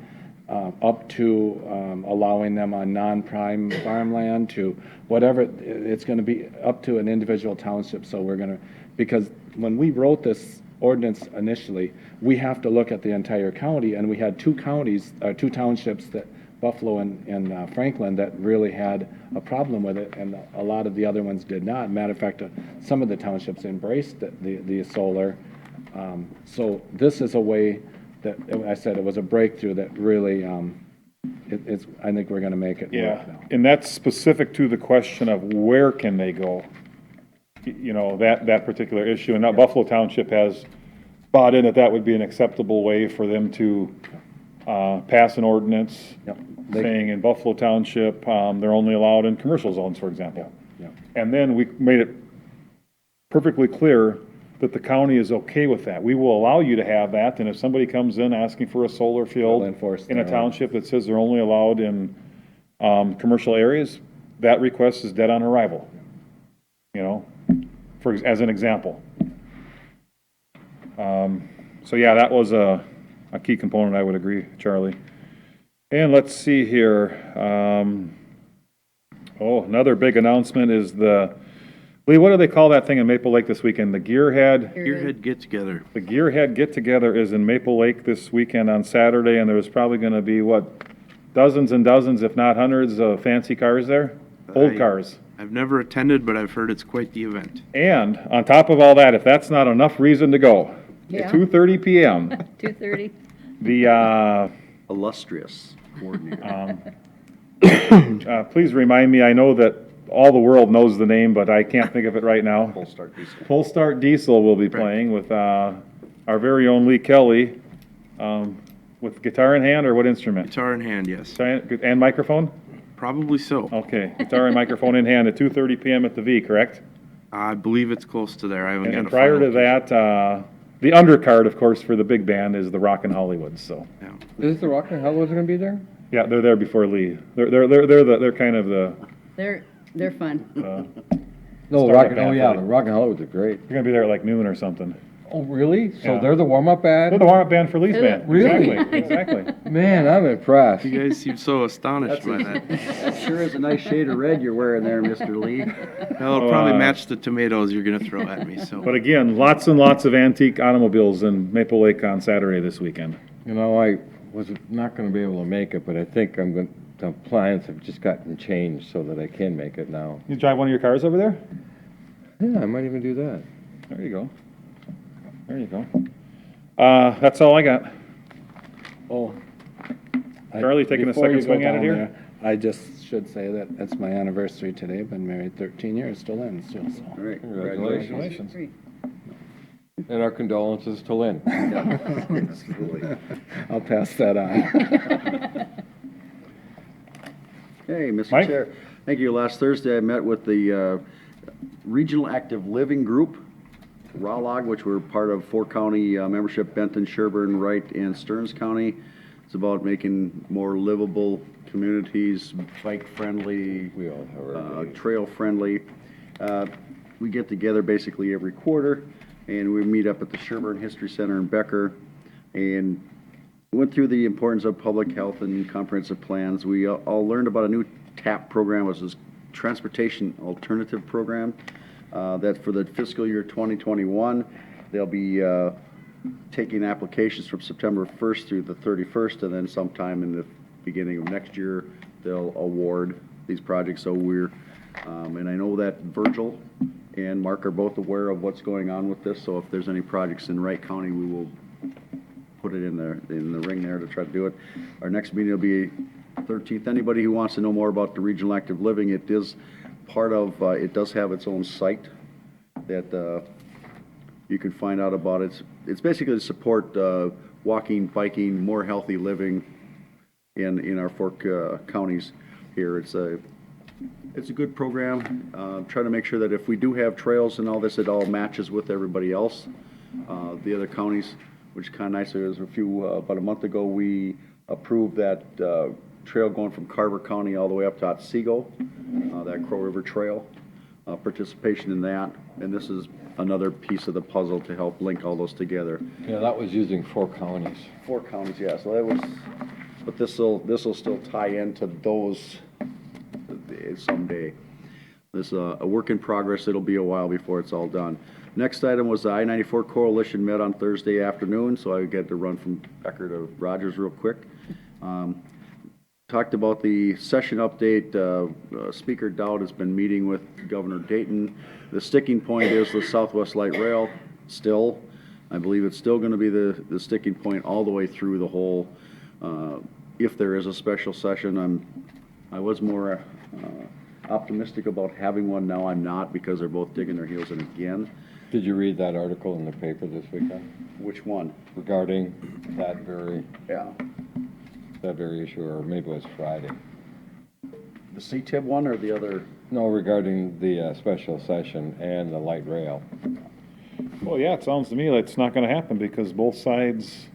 up to allowing them on non-prime farmland to whatever. It's going to be up to an individual township. So we're going to, because when we wrote this ordinance initially, we have to look at the entire county, and we had 2 townships, that Buffalo and Franklin, that really had a problem with it, and a lot of the other ones did not. Matter of fact, some of the townships embraced the solar. So this is a way that, I said, it was a breakthrough that really, I think we're going to make it work now. And that's specific to the question of where can they go? You know, that particular issue. And now Buffalo Township has bought in that that would be an acceptable way for them to pass an ordinance Yep. saying in Buffalo Township, they're only allowed in commercial zones, for example. Yep. And then we made it perfectly clear that the county is okay with that. We will allow you to have that, and if somebody comes in asking for a solar field They'll enforce in a their- township that says they're only allowed in commercial areas, that request is dead on arrival. You know, as an example. So yeah, that was a key component, I would agree, Charlie. And let's see here. Another big announcement is Lee, what do they call that thing in Maple Lake this weekend? The Gearhead? Gearhead get-together. The Gearhead Get-Together is in Maple Lake this weekend on Saturday, and there's probably going to be, dozens and dozens, if not hundreds, of fancy cars there? Old cars. I've never attended, but I've heard it's quite the event. And on top of all that, if that's not enough reason to go, Yeah. at 2:30 PM, 2:30. the, Illustrious coordinator. please remind me, I know that all the world knows the name, but I can't think of it right now. Full start diesel. Full Start Diesel will be playing with our very own Lee Kelly, with guitar in hand, or what instrument? Guitar in hand, yes. And microphone? Probably so. Okay, guitar and microphone in hand at 2:30 PM at the V, correct? I believe it's close to there. I haven't got And a prior final to that, the undercard, of course, for the big band is the Rockin' Hollywoods, so. Yeah. Is the Rockin' Hollywoods going to be there? Yeah, they're there before Lee. They're kind of the, They're fun. No, Startup Rockin', band oh for yeah, the- the Rockin' Hollywoods are great. they're gonna be there at like noon or something. Oh, really? So Yeah. they're the warm-up band? They're the warm-up band for Lee's band. Really? Exactly. Man, I'm impressed. You guys seem so astonished by that. That sure is a nice shade of red you're wearing there, Mr. Lee. That'll probably match the tomatoes you're gonna throw at me, so. But again, lots and lots of antique automobiles in Maple Lake on Saturday this weekend. You know, I was not going to be able to make it, but I think the plans have just gotten changed so that I can make it now. You drive one of your cars over there? Yeah, I might even do that. There you go. There you go. That's all I got. Oh, Charlie taking a Before second you go swing at it down here? there, I just should say that it's my anniversary today. Been married 13 years, still in, still, All so. right, Congratulations. congratulations. Great. And our condolences to Lynn. Absolutely. I'll pass that on. Hey, Mr. Mike? Chair. Thank you. Last Thursday, I met with the Regional Active Living Group, RALOG, which were part of four-county membership, Benton, Sherburne, Wright, and Stearns County. It's about making more livable communities, bike-friendly, We all have our days. trail-friendly. We get together basically every quarter, and we meet up at the Sherburne History Center in Becker, and went through the importance of public health and comprehensive plans. We all learned about a new TAP program, which is Transportation Alternative Program, that for the fiscal year 2021, they'll be taking applications from September 1st through the 31st, and then sometime in the beginning of next year, they'll award these projects. So we're, and I know that Virgil and Mark are both aware of what's going on with this, so if there's any projects in Wright County, we will put it in the ring there to try to do it. Our next meeting will be 13th. Anybody who wants to know more about the Regional Active Living, it is part of, it does have its own site that you can find out about. It's basically to support walking, biking, more healthy living in our four counties here. It's a good program. Try to make sure that if we do have trails and all this, it all matches with everybody else. The other counties, which is kind of nice. There was about a month ago, we approved that trail going from Carver County all the way up to Otsego, that Crow River Trail, participation in that. And this is another piece of the puzzle to help link all those together. Yeah, that was using 4 counties. 4 counties, yeah, so that was, but this'll still tie into those someday. This is a work in progress. It'll be a while before it's all done. Next item was the I-94 Coalition met on Thursday afternoon, so I get to run from Becker to Rogers real quick. Talked about the session update. Speaker Dowd has been meeting with Governor Dayton. The sticking point is the Southwest Light Rail still. I believe it's still going to be the sticking point all the way through the whole, if there is a special session. I was more optimistic about having one. Now I'm not, because they're both digging their heels in again. Did you read that article in the paper this weekend Which one? regarding that very issue, or maybe it was Friday? The CTIB one or the other? No, regarding the special session and the light rail. Well, yeah, it sounds to me like it's not gonna happen because both sides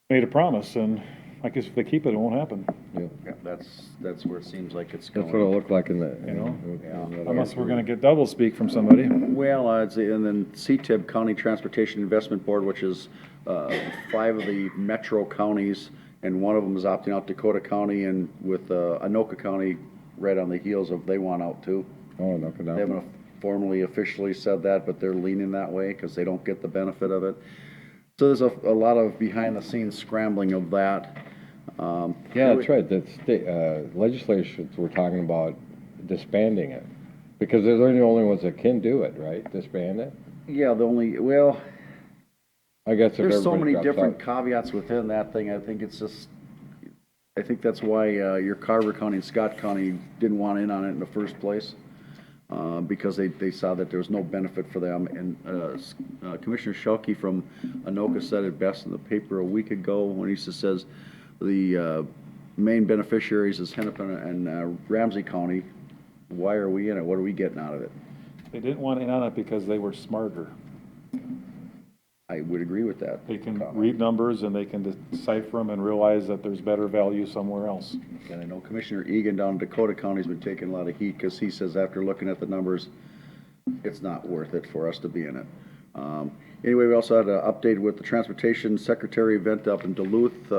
made a promise, and I guess if they keep it, it won't happen. Yeah, that's where it seems like it's going. That's what it looked like in the, You know? Yeah. Unless we're gonna get double speak from somebody. Well, I'd say, and then CTIB, County Transportation Investment Board, which is 5 of the metro counties, and one of them is opting out, Dakota County, and with Anoka County right on the heels of they want out too. oh, no, no. They haven't formally, officially said that, but they're leaning that way because they don't get the benefit of it. So there's a lot of behind-the-scenes scrambling of that. Yeah, that's right. The state legislatures were talking about disbanding it because they're the only ones that can do it, right? Disband it. Yeah, well, I guess if there's so everybody many drops different out. caveats within that thing. I think that's why your Carver County and Scott County didn't want in on it in the first place, because they saw that there was no benefit for them. And Commissioner Schuelke from Anoka said it best in the paper a week ago when he says the main beneficiaries is Hennepin and Ramsey County. Why are we in it? What are we getting out of it? They didn't want in on it because they were smarter. I would agree with that. They can read numbers and they can decipher them and realize that there's better value somewhere else. And I know Commissioner Egan down in Dakota County has been taking a lot of heat because he says after looking at the numbers, it's not worth it for us to be in it. Anyway, we also had an update with the Transportation Secretary event up in Duluth.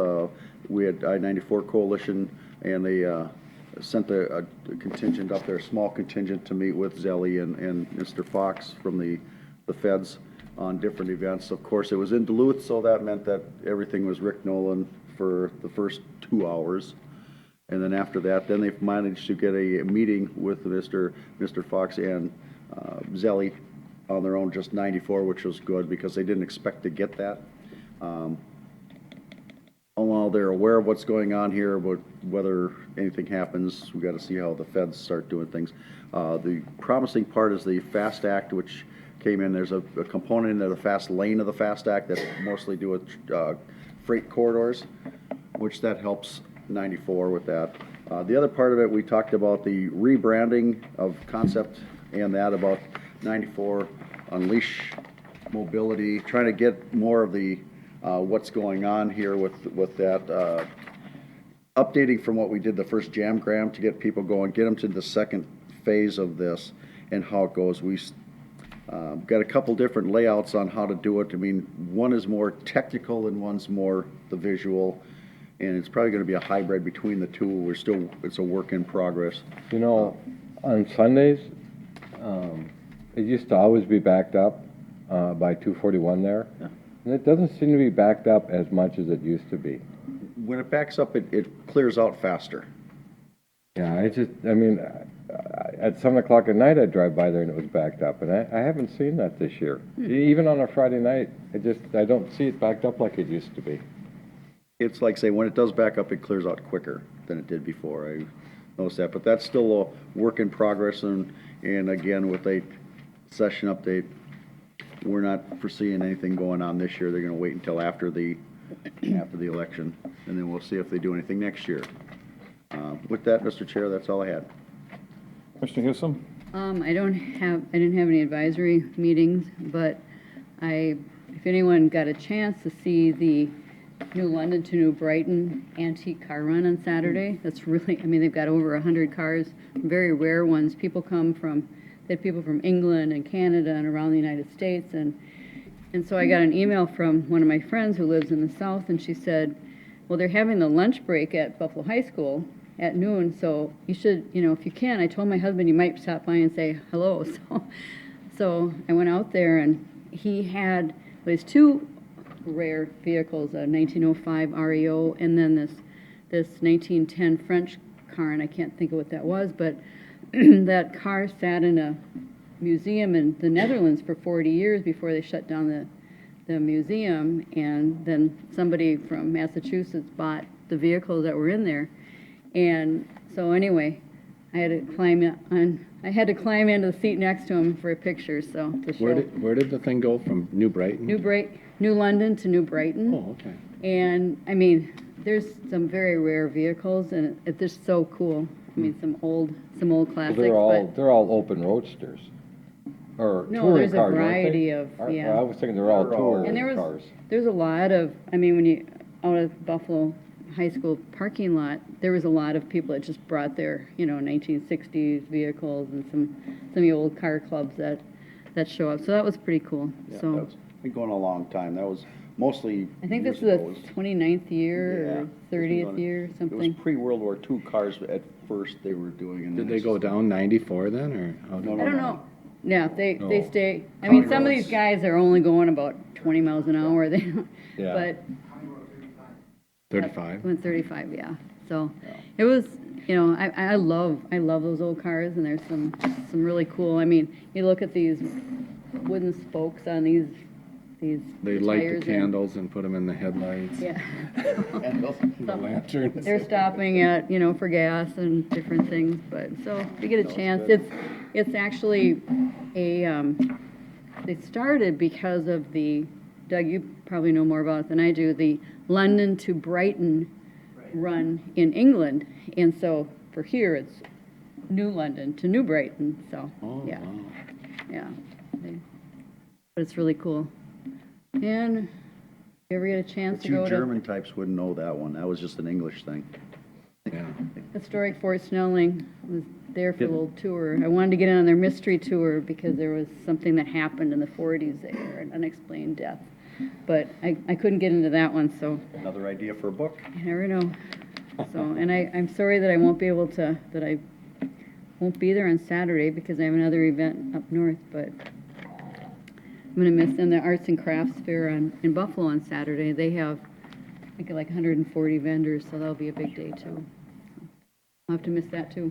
We had I-94 Coalition, and they sent a contingent up there, a small contingent, to meet with Zelli and Mr. Fox from the feds on different events. Of course, it was in Duluth, so that meant that everything was Rick Nolan for the first 2 hours. And then after that, then they've managed to get a meeting with Mr. Fox and Zelli on their own, just 94, which was good because they didn't expect to get that. while they're aware of what's going on here, but whether anything happens, we got to see how the feds start doing things. The promising part is the FAST Act, which came in. There's a component of the fast lane of the FAST Act that's mostly do with freight corridors, which that helps 94 with that. The other part of it, we talked about the rebranding of concept and that about 94 Unleash Mobility, trying to get more of the what's going on here with that. Updating from what we did the first Jamgram to get people going, get them to the second phase of this and how it goes. We got a couple different layouts on how to do it. I mean, one is more technical and one's more the visual, and it's probably going to be a hybrid between the two. It's a work in progress. You know, on Sundays, it used to always be backed up by 241 there. Yeah. And it doesn't seem to be backed up as much as it used to be. When it backs up, it clears out faster. Yeah, I mean, at 7 o'clock at night, I'd drive by there and it was backed up, and I haven't seen that this year. Even on a Friday night, I don't see it backed up like it used to be. It's like, say, when it does back up, it clears out quicker than it did before. I noticed that, but that's still a work in progress, and again, with a session update, we're not foreseeing anything going on this year. They're gonna wait until after the election, and then we'll see if they do anything next year. With that, Mr. Chair, that's all I had. Commissioner Newsom? I didn't have any advisory meetings, but if anyone got a chance to see the New London to New Brighton antique car run on Saturday, that's really, I mean, they've got over 100 cars, very rare ones. They had people from England and Canada and around the United States, and so I got an email from one of my friends who lives in the South, and she said, well, they're having the lunch break at Buffalo High School at noon, so you should, if you can. I told my husband you might stop by and say hello. So I went out there, and he had these two rare vehicles, a 1905 REO and then this 1910 French car, and I can't think of what that was, but that car sat in a museum in the Netherlands for 40 years before they shut down the museum, and then somebody from Massachusetts bought the vehicles that were in there. And so anyway, I had to climb into the seat next to him for a picture, so to show. Where did the thing go from New Brighton? New London to New Brighton. Oh, okay. And I mean, there's some very rare vehicles, and it's just so cool. I mean, some old classics. Well, they're all open roadsters. Or No, touring there's a cars, aren't they? variety of, yeah. I was thinking they're all touring And cars. there's a lot of, I mean, when you, out of Buffalo High School parking lot, there was a lot of people that just brought their, 1960s vehicles and some of the old car clubs that show up. So that was pretty cool. Yeah, So that's been going a long time. That was mostly. I think this is years the ago. 29th year or Yeah. 30th year or It was something. pre-World War II cars at first they were doing. And Did then they it's go just- down 94 then, or? how did- I don't know. Yeah, they No. stay, I mean, County some of roads. these guys are only going about 20 miles an hour. They don't, Yeah. but 35? went 35, yeah. So it was, I love those old cars, and there's some really cool. I mean, you look at these wooden spokes on these They light the tires and- candles and put them in the headlights? Yeah. The lanterns? They're stopping at, for gas and different things, but, so if you get a chance, it's actually it started because of Doug, you probably know more about it than I do, the London to Brighton run in England, and so for here, it's New London to New Brighton, so, Oh, yeah, wow. yeah. But it's really cool. And if you ever get a chance But to you go to German types wouldn't know that one. That was just an English thing. Yeah. Historic Fort Snelling, was there for a little tour. I wanted to get on their mystery tour because there was something that happened in the 40s there, an unexplained death. But I couldn't get into that one, so Another idea for a book. you never know. So, and I'm sorry that I won't be there on Saturday because I have another event up north, but I'm gonna miss, and the Arts and Crafts Fair in Buffalo on Saturday. They have, I think, like 140 vendors, so that'll be a big day too. I'll have to miss that too.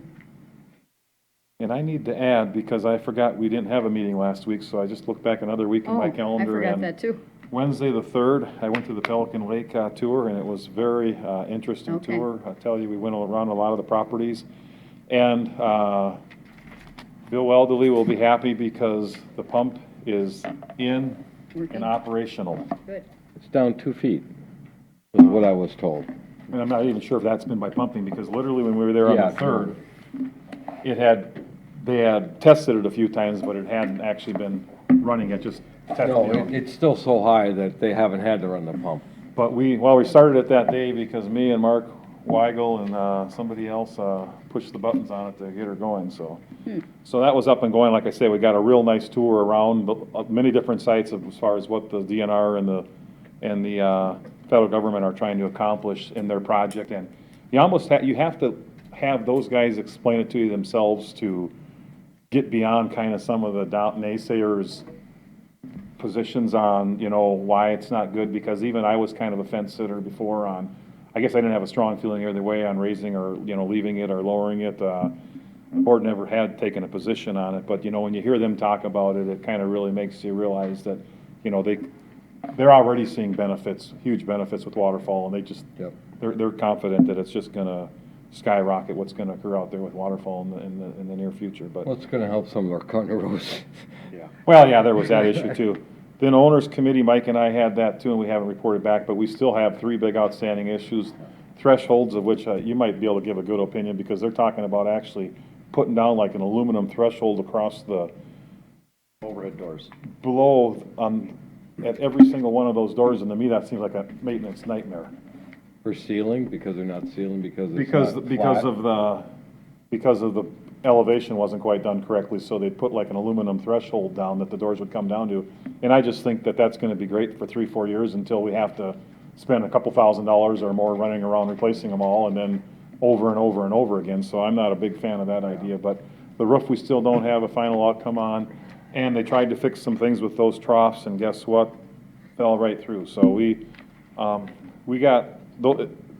And I need to add, because I forgot we didn't have a meeting last week, so I just looked back another week in my calendar. I forgot and that too. Wednesday, the 3rd, I went to the Pelican Lake tour, and it was very interesting Okay. tour. I tell you, we went around a lot of the properties. And Bill Elderly will be happy because the pump is in Working. and operational. Good. It's down 2 feet, is what I was told. And I'm not even sure if that's been by pumping, because literally when we were there on Yeah. the 3rd, they had tested it a few times, but it hadn't actually been running. It just tested. No, it's still so high that they haven't had to run the pump. But we started it that day because me and Mark Weigel and somebody else pushed the buttons on it to get her going, so. So that was up and going. Like I say, we got a real nice tour around many different sites as far as what the DNR and the federal government are trying to accomplish in their project. And you almost you have to have those guys explain it to you themselves to get beyond kind of some of the naysayers' positions on, why it's not good, because even I was kind of a fence sitter before on, I guess I didn't have a strong feeling either way on raising or, leaving it or lowering it. The board never had taken a position on it, but, when you hear them talk about it, it kind of really makes you realize that, they're already seeing benefits, huge benefits with waterfall, and they just, Yep. they're confident that it's just gonna skyrocket what's gonna occur out there with waterfall in the near future, but. Well, it's gonna help some of our county roads. Well, yeah, there was that issue too. Then owners committee, Mike and I had that too, and we haven't reported back, but we still have 3 big outstanding issues, thresholds of which you might be able to give a good opinion, because they're talking about actually putting down like an aluminum threshold across the Overhead doors. below, at every single one of those doors, and to me, that seems like a maintenance nightmare. For sealing, because they're not sealing, because it's Because, not because flat. of the elevation wasn't quite done correctly, so they put like an aluminum threshold down that the doors would come down to. And I just think that that's gonna be great for 3-4 years until we have to spend a couple $1,000s or more running around replacing them all, and then over and over and over again. So I'm not a big fan of that idea, but the roof we still don't have a final outcome on. And they tried to fix some things with those troughs, and guess what? Fell right through. So we got,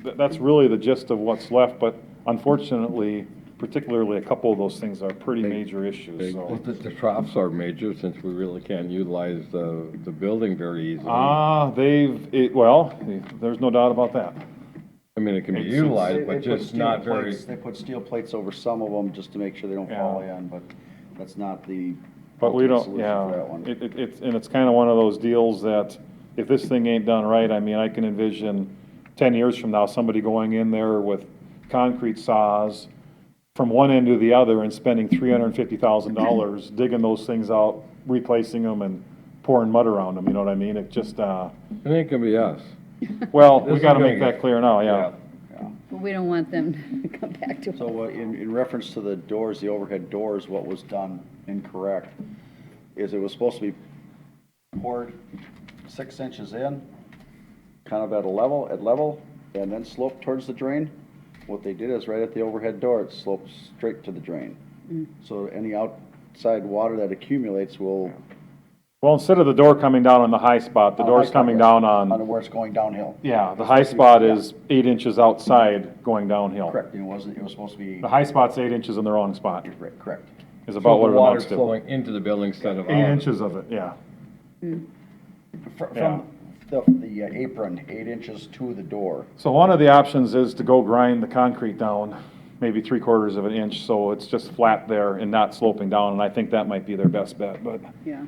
that's really the gist of what's left, but unfortunately, particularly a couple of those things are pretty major issues, Well, so. the troughs are major, since we really can't utilize the building very easily. There's no doubt about that. I mean, it can be It's- utilized, They but put just steel not very. plates- They put steel plates over some of them just to make sure they don't fall Yeah. in, but that's not the But we ultimate don't, solution yeah, for that one. it's kind of one of those deals that if this thing ain't done right, I mean, I can envision 10 years from now, somebody going in there with concrete saws from one end to the other and spending $350,000 digging those things out, replacing them and pouring mud around them, you know what I mean? It just, It ain't gonna be us. well, This we is gotta gonna make get- that clear now, yeah. But we don't want them to come back to us. So in reference to the doors, the overhead doors, what was done incorrect is it was supposed to be poured 6 inches in, kind of at level, and then sloped towards the drain. What they did is right at the overhead door, it slopes straight to the drain. So any outside water that accumulates will. Well, instead of the door coming down on the high spot, the door's coming down on, where it's going downhill. yeah, the high spot is 8 inches outside going downhill. Correct, it was supposed to be. The high spot's 8 inches in the wrong spot, Correct. is about what it So the water's amounts to. flowing into the building instead of 8 out. inches of it, yeah. From the apron, 8 inches to the door. So one of the options is to go grind the concrete down, maybe 3/4 of an inch, so it's just flat there and not sloping down, and I think that might be their best bet, but, Yeah.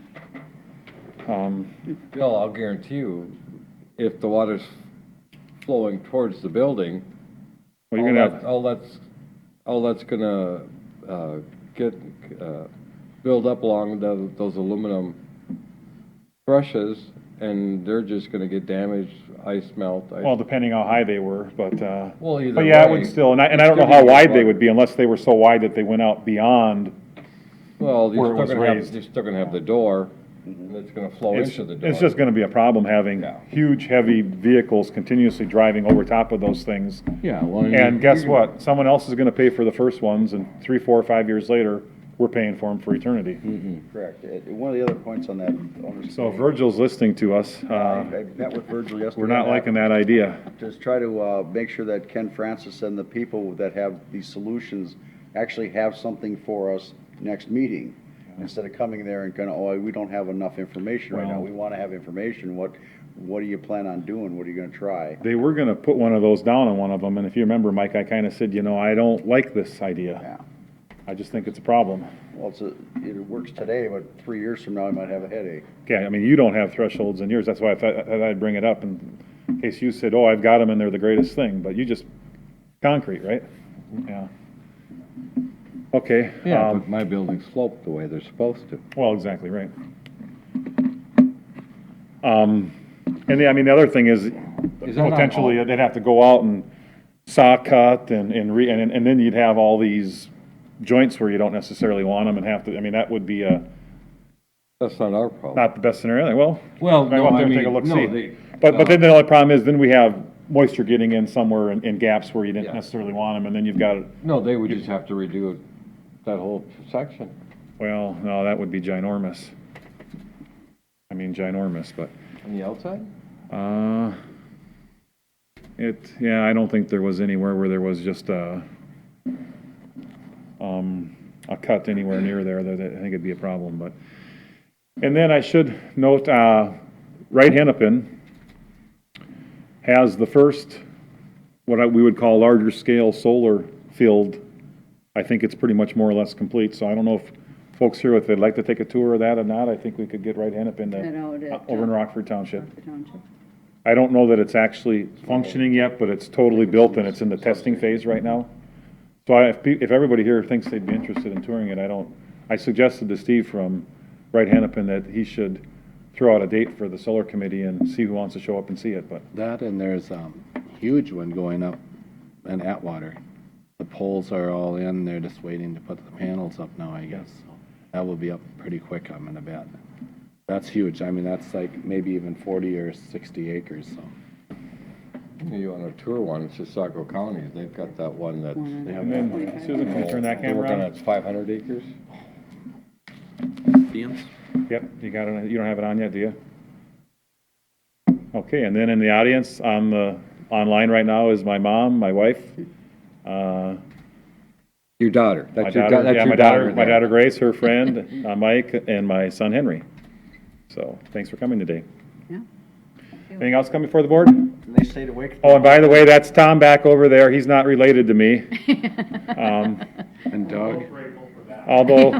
Bill, I'll guarantee you, if the water's flowing towards the building, well, you're gonna have, all that's gonna, get, build up along those aluminum brushes, and they're just gonna get damaged, ice melt. well, depending how high they were, but, Well, either but yeah, it way, would still, and I it's don't know gonna how be wide they water. would be unless they were so wide that they went out beyond. Well, where it was you're raised. still gonna have the door, and it's gonna flow It's, into the door. it's just gonna be a problem having Yeah. huge, heavy vehicles continuously driving over top of those things. Yeah, well. And guess what? Someone else is gonna pay for the first ones, and 3, 4, 5 years later, we're paying for them for eternity. Correct. One of the other points on that owner's. So if Virgil's listening to us, I met with Virgil yesterday. we're not liking that idea. Just try to make sure that Ken Francis and the people that have these solutions actually have something for us next meeting. instead of coming there and kind of, oh, we don't have enough information right now. Well- We want to have information. What do you plan on doing? What are you going to try? They were gonna put one of those down on one of them, and if you remember, Mike, I kinda said, I don't like this idea. Yeah. I just think it's a problem. Well, it works today, but 3 years from now, I might have a headache. Okay, I mean, you don't have thresholds in yours, that's why I thought I'd bring it up in case you said, oh, I've got them and they're the greatest thing, but you just, concrete, right? Yeah. Okay. Yeah, but my buildings slope the way they're supposed to. Well, exactly, right. And I mean, the other thing is Is that not potentially all- they'd have to go out and saw cut and then you'd have all these joints where you don't necessarily want them and have to, I mean, that would be That's not our problem. not the best scenario. Well, Well, I no, want I them to take a mean, look, no, see. they. But then the only problem is then we have moisture getting in somewhere in gaps where you didn't Yeah. necessarily want them, and then you've got, No, they would just have to redo that whole section. well, no, that would be ginormous. I mean, ginormous, but, On the outside? yeah, I don't think there was anywhere where there was just a cut anywhere near there, that I think it'd be a problem, but. And then I should note, Wright Hennepin has the first, we would call larger scale solar field. I think it's pretty much more or less complete, so I don't know if folks here, if they'd like to take a tour of that or not, I think we could get Wright Hennepin over in Rockford Township. I don't know that it's actually functioning yet, but it's totally built and it's in the testing phase right now. So if everybody here thinks they'd be interested in touring it, I suggested to Steve from Wright Hennepin that he should throw out a date for the solar committee and see who wants to show up and see it, but. That and there's a huge one going up in Atwater. The poles are all in, they're just waiting to put the panels up now, I guess. So that will be up pretty quick, I'm gonna bet. That's huge. I mean, that's like maybe even 40 or 60 acres, so. You want to tour one, it's just Saco County, they've got that one that. They have that one. Susan, can you turn that camera on? It's 500 acres. Ian's? Yep, you got it, you don't have it on yet, do you? Okay, and then in the audience, online right now is my mom, my wife, Your daughter, my that's your, daughter, that's yeah, your my daughter, daughter my there. daughter Grace, her friend, Mike, and my son Henry. So, thanks for coming today. Yeah. Anything else coming before the board? And they stayed awake. Oh, and by the way, that's Tom back over there, he's not related to me. And Doug? Although,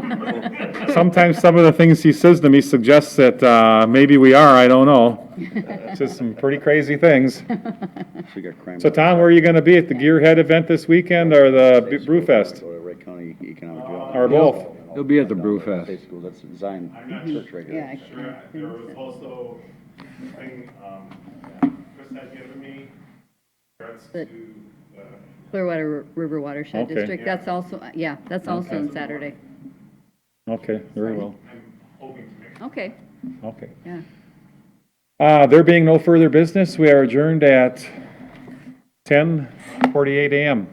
sometimes some of the things he says to me suggests that, maybe we are, I don't know. Says some pretty crazy things. She got crammed. So Tom, where are you gonna be, at the Gearhead event this weekend, or the Brewfest? Go to Wright County Economic Development. Or both? He'll be at the Brewfest. State school, that's Zion Church right Yeah, here. There was also a thing, Chris had given me, regards But- Clearwater River Watershed Okay. District, that's also, yeah, that's also on Saturday. Okay, very well, Okay, okay. yeah. There being no further business, we are adjourned at 10:48 a.m.